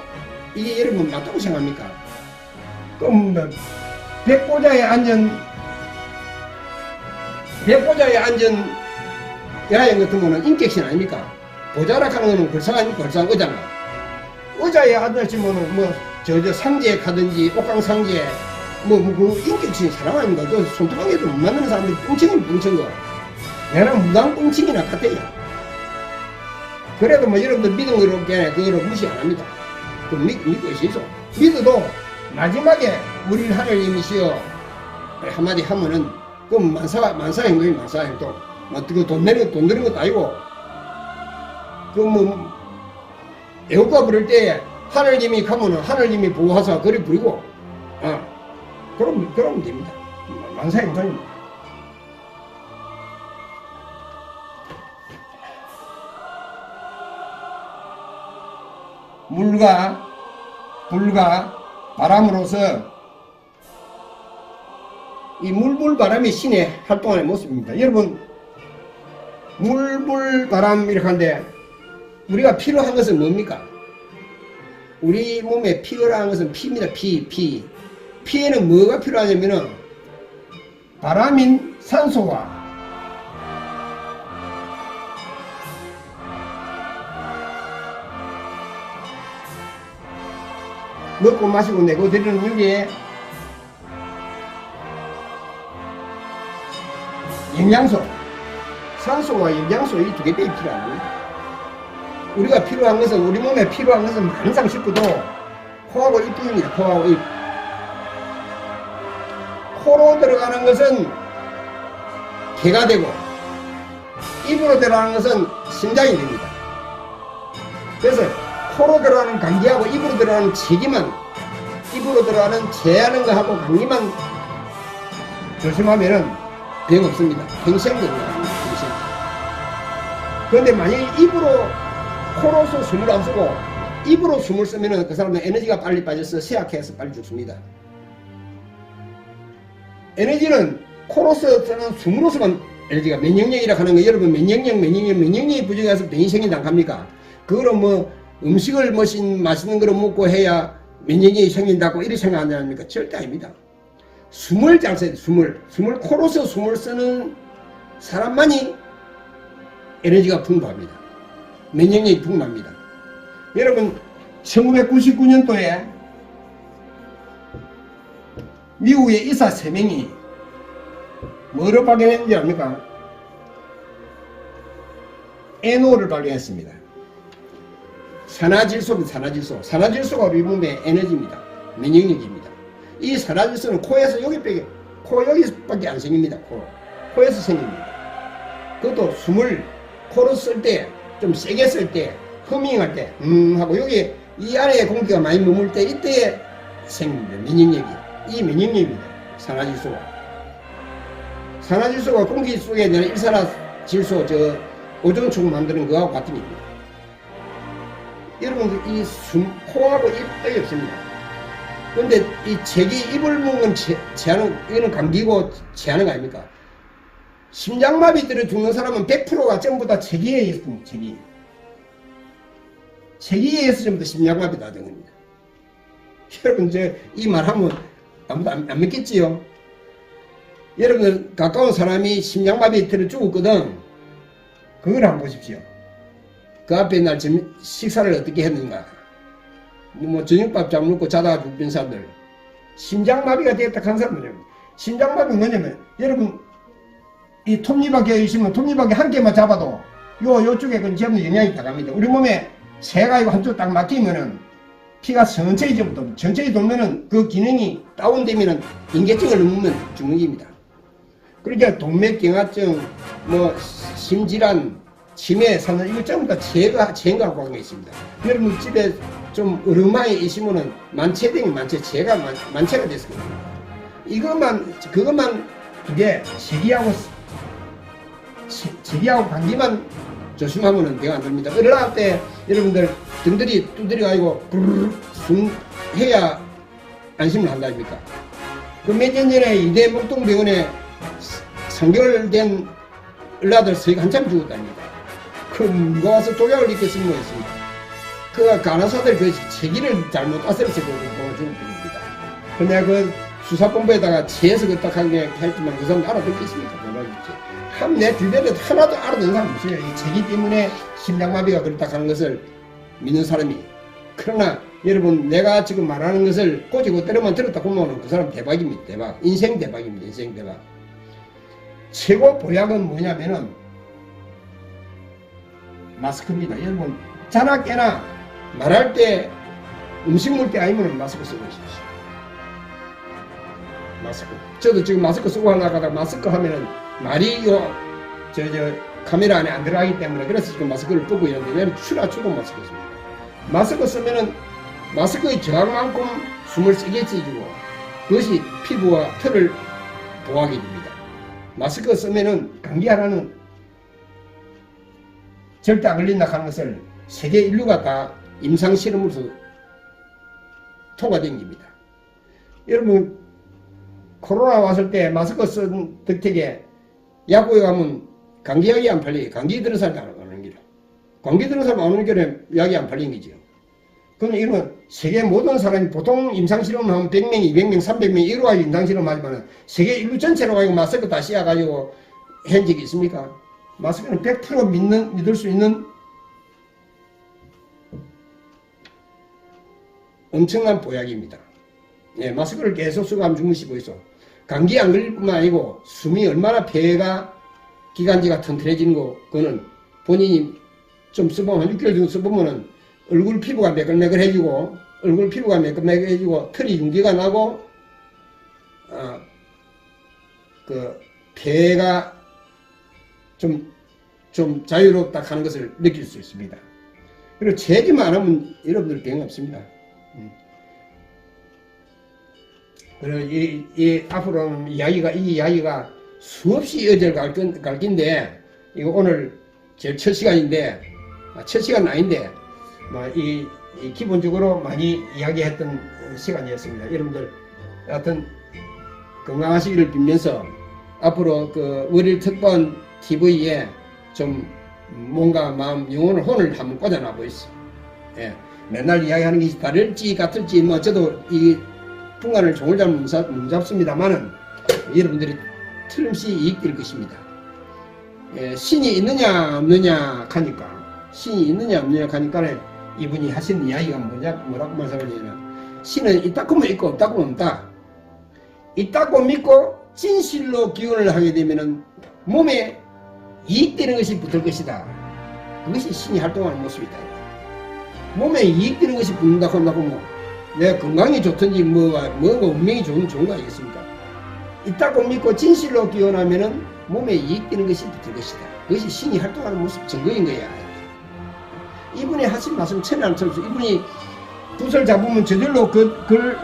Speaker 1: 이게 여러분 맞다고 생각합니까? 그럼 백보자에 앉은 야영 같은 거는 인격신 아닙니까? 보자라 하는 거는 걸상 아닙니까? 걸상 의자나. 의자에 앉았으면은 뭐 저 상제에 가든지 옥강상제에 그 인격신 사람 아닙니까? 그 손톱방에도 못 만나는 사람들이 뻥치긴 뻥친 거. 내랑 무당 뻥치기나 같아요. 그래도 뭐 여러분들 믿은 거로 그거를 무시 안 합니다. 그 믿고 있어. 믿어도 마지막에 우리 하나님이시여 한마디 하면은 그 만사 행동이 만사 행동. 그 돈 드는 것도 아니고 그 뭐 애국가 부를 때 하늘님이 가면은 하늘님이 보호하사 그리 부리고 그러면 됩니다. 만사 행동입니다. 물과 불과 바람으로서 이 물불바람이 신의 활동하는 모습입니다. 여러분 물불바람 이렇게 하는데 우리가 필요한 것은 뭡니까? 우리 몸에 필요한 것은 피입니다. 피에는 뭐가 필요하냐면은 바람인 산소와 먹고 마시고 내고 드리는 여기에 영양소, 산소와 영양소 이 두 개 빼기 필요합니다. 우리가 필요한 것은 우리 몸에 필요한 것은 항상 식구도 코하고 입뿐입니다. 코하고 입. 코로 들어가는 것은 개가 되고 입으로 들어가는 것은 심장이 됩니다. 그래서 코로 들어가는 감기하고 입으로 들어가는 제기만 입으로 들어가는 제하는 거하고 감기만 조심하면은 병 없습니다. 팽생됩니다. 팽생. 그런데 만약에 코로서 숨을 안 쓰고 입으로 숨을 쓰면은 그 사람은 에너지가 빨리 빠져서 쇠약해서 빨리 죽습니다. 에너지는 코로서 쓰는 숨으로서만 에너지가 면역력이라 하는 거 여러분 면역력이 부족해서 병이 생긴다 합니까? 그거는 뭐 음식을 맛있는 거를 먹고 해야 면역력이 생긴다고 이렇게 생각하지 않습니까? 절대 아닙니다. 숨을 잘 써야 돼. 숨을 코로서 숨을 쓰는 사람만이 에너지가 풍부합니다. 면역력이 풍부합니다. 여러분 1999년도에 미국의 의사 3명이 뭐를 발견했는지 압니까? NO를 발견했습니다. 산화질소가 우리 몸의 에너지입니다. 면역력입니다. 이 산화질소는 코에서 여기밖에 안 생깁니다. 코에서 생깁니다. 그것도 숨을 코로 쓸 때 좀 세게 쓸 때 허밍할 때 하고 여기 이 안에 공기가 많이 머물 때 이때 생깁니다. 면역력이. 이 면역력입니다. 산화질소가 공기 속에 있는 일산화질소 오존층 만드는 거하고 같은 겁니다. 여러분 이 코하고 입 떡이 없습니다. 그런데 이 입을 먹는 이거는 감기고 제하는 거 아닙니까? 심장마비 들어 죽는 사람은 100%가 전부 다 체기에 있습니다. 체기에 의해서 전부 다 심장마비 다 된 겁니다. 여러분 이 말하면 아무도 안 믿겠지요? 여러분 가까운 사람이 심장마비 들어 죽었거든. 그걸 한번 보십시오. 그 앞에 날 식사를 어떻게 했는가. 뭐 저녁밥 잘 먹고 자다가 죽은 사람들. 심장마비가 되었다 한 사람들은 심장마비가 뭐냐면 여러분 이 톱니바퀴에 있으면 톱니바퀴 한 개만 잡아도 요쪽에 그 전부 영향이 다 갑니다. 우리 몸에 새가 이거 한쪽 딱 막히면은 피가 천천히 돌면은 그 기능이 다운되면은 인계증을 넘으면 죽는 겁니다. 그러니까 동맥경화증, 뭐 심질환, 치매, 산후 이거 전부 다 재가 관계가 있습니다. 여러분 집에 좀 어루만에 있으면은 재가 만체가 됐습니다. 그것만 두 개, 제기하고 감기만 조심하면은 병 안 됩니다. 어른할 때 여러분들 등들이 두드려가지고 부르르 숨 해야 안심을 한다 아닙니까? 그 몇 년 전에 이대 목동병원에 3개월 된 얼라들 서희가 한참 죽었답니다. 누가 와서 독약을 이렇게 쓰는 거였습니다. 그 간호사들 그 체기를 잘못 따스려서 죽은 겁니다. 근데 그 수사본부에다가 채해서 그딱한 게 했지만 그 사람 알아듣겠습니까? 몰라겠지. 내 주변에 하나도 알아듣는 사람 없어요. 이 체기 때문에 심장마비가 그렇다 하는 것을 믿는 사람이. 그러나 여러분, 내가 지금 말하는 것을 꼬지고 때려만 들었다 보면 그 사람 대박입니다. 대박. 인생 대박입니다. 인생 대박. 최고 보약은 뭐냐면은 마스크입니다. 여러분, 자나 깨나 말할 때 음식 먹을 때 아니면 마스크 쓰고 있습니다. 마스크. 저도 지금 마스크 쓰고 하려고 하다가 마스크 하면은 말이 카메라 안에 안 들어가기 때문에 그래서 지금 마스크를 쓰고 있는데 내가 추도 마스크 씁니다. 마스크 쓰면은 마스크의 저항만큼 숨을 세게 찌주고 그것이 피부와 털을 보호하게 됩니다. 마스크 쓰면은 감기 하나는 절대 안 걸린다 하는 것을 세계 인류가 다 임상 실험으로서 통과된 겁니다. 여러분, 코로나 왔을 때 마스크 쓴 덕택에 약국에 가면 감기약이 안 팔려요. 감기 들은 사람이 안 오는 길에. 감기 들은 사람이 안 오는 길에 약이 안 팔린 거죠. 그럼 이건 세계 모든 사람이 보통 임상실험을 하면 100명, 200명, 300명 이로 가지고 임상실험 하지만 세계 인류 전체로 가지고 마스크 다 씌워가지고 한 적이 있습니까? 마스크는 100% 믿을 수 있는 엄청난 보약입니다. 예, 마스크를 계속 쓰고 하면 주무시고 있어. 감기 안 걸릴 뿐만 아니고 숨이 얼마나 폐가 기관지가 튼튼해지는 거, 그거는 본인이 좀 써보면, 한 6개월 정도 써보면은 얼굴 피부가 매끌매끌해지고, 얼굴 피부가 매끌매끌해지고, 털이 윤기가 나고, 폐가 좀 자유롭다 하는 것을 느낄 수 있습니다. 그리고 재기만 하면 여러분들 경험 없습니다. 그리고 앞으로는 이 이야기가 수없이 이어져 갈 긴데, 이거 오늘 제 첫 시간인데, 첫 시간은 아닌데, 기본적으로 많이 이야기했던 시간이었습니다. 여러분들, 하여튼, 건강하시기를 빌면서, 앞으로 월일 특본 TV에 좀 뭔가 마음, 영혼을, 혼을 한번 꽂아놔 보이소. 예. 맨날 이야기하는 게 다를지 같을지, 저도 이 풍간을 종을 잘 못 잡습니다만은, 여러분들이 틀림없이 이익될 것입니다. 예, 신이 있느냐 없느냐 하니까, 신이 있느냐 없느냐 하니까 이분이 하시는 이야기가 뭐라고 말씀하냐면, 신은 있다고 하면 있고 없다고 하면 없다. 있다고 믿고 진실로 기원을 하게 되면은 몸에 이익되는 것이 붙을 것이다. 그것이 신이 활동하는 모습이다. 몸에 이익되는 것이 붙는다고 한다고 뭐 내가 건강이 좋든지 뭐가 운명이 좋은 거 아니겠습니까? 있다고 믿고 진실로 기원하면은 몸에 이익되는 것이 붙을 것이다. 그것이 신이 활동하는 모습 증거인 거야. 이분이 하신 말씀 천안 철수. 이분이 붓을 잡으면 저절로 그걸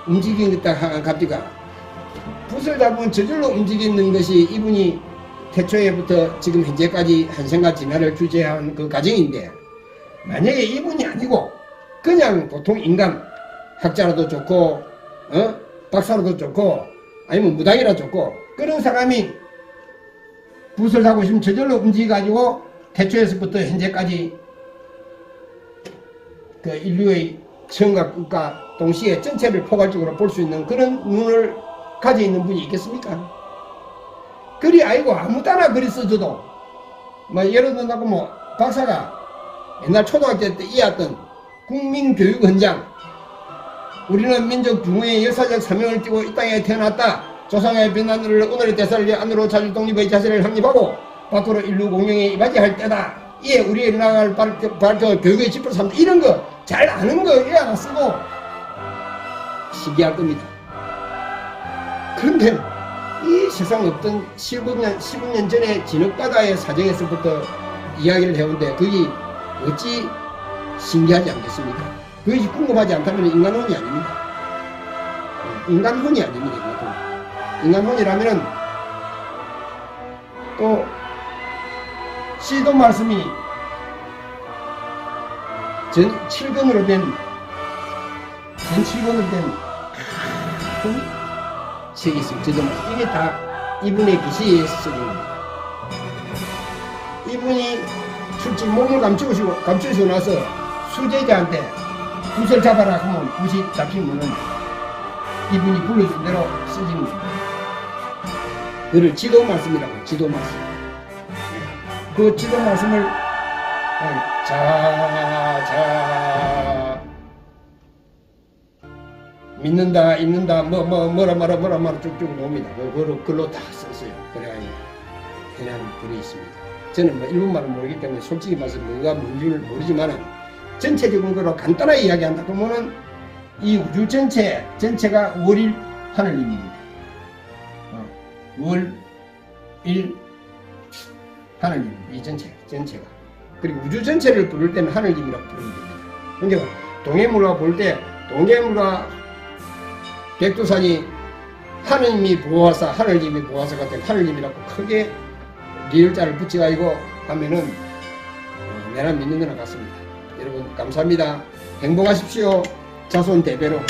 Speaker 1: 움직이겠다 갑디가. 붓을 잡으면 저절로 움직이는 것이 이분이 태초에부터 지금 현재까지 한생과 진화를 주재한 그 과정인데, 만약에 이분이 아니고 그냥 보통 인간, 학자라도 좋고 박사라도 좋고 아니면 무당이라도 좋고 그런 사람이 붓을 잡고 있으면 저절로 움직여가지고 태초에서부터 현재까지 그 인류의 처음과 끝과 동시에 전체를 포괄적으로 볼 수 있는 그런 눈을 가지고 있는 분이 있겠습니까? 글이 아니고 아무 따나 글이 써줘도 예를 들면 박사가 옛날 초등학교 때 이었던 국민교육 헌장, 우리는 민족 붕괴의 역사적 사명을 띠고 이 땅에 태어났다. 조상의 빛나는 오늘의 대사를 안으로 자주 독립의 자세를 확립하고 밖으로 인류 공영에 이바지할 때다. 이에 우리의 나라를 밝혀 교육의 지표로 삼다. 이런 거 잘 아는 거 이 하나 쓰고 시기할 겁니다. 그런데 이 세상 없던 15년 전에 진흙바다의 사정에서부터 이야기를 해온데 그게 어찌 신기하지 않겠습니까? 그것이 궁금하지 않다면 인간혼이 아닙니다. 인간혼이 아닙니다. 인간혼이라면은 또 시도 말씀이 전 7권으로 된 큰 책이 있습니다. 이게 다 이분의 기시에 쓰인 겁니다. 이분이 출직 몸을 감추시고 나서 수제자한테 붓을 잡아라 하면 붓이 잡히면은 이분이 불러준 대로 쓰시는 겁니다. 그를 지도 말씀이라고, 지도 말씀. 그 지도 말씀을 자 믿는다, 있는다, 뭐라 쭉쭉 나옵니다. 글로 다 썼어요. 그래가지고 그냥 글이 있습니다. 저는 뭐 일본말을 모르기 때문에 솔직히 말해서 뭐가 뭔지를 모르지만 전체적인 거로 간단하게 이야기한다 그러면은 이 우주 전체가 월일 하늘님입니다. 월일 하늘님, 이 전체가. 그리고 우주 전체를 부를 때는 하늘님이라고 부르면 됩니다. 그러니까 동해물과 볼 때 동해물과 백두산이 하느님이 보호하사, 하늘님이 보호하사 같은 하늘님이라고 크게 리을자를 붙여가지고 하면은 내가 믿는 거나 같습니다. 여러분 감사합니다. 행복하십시오. 자손 대배로.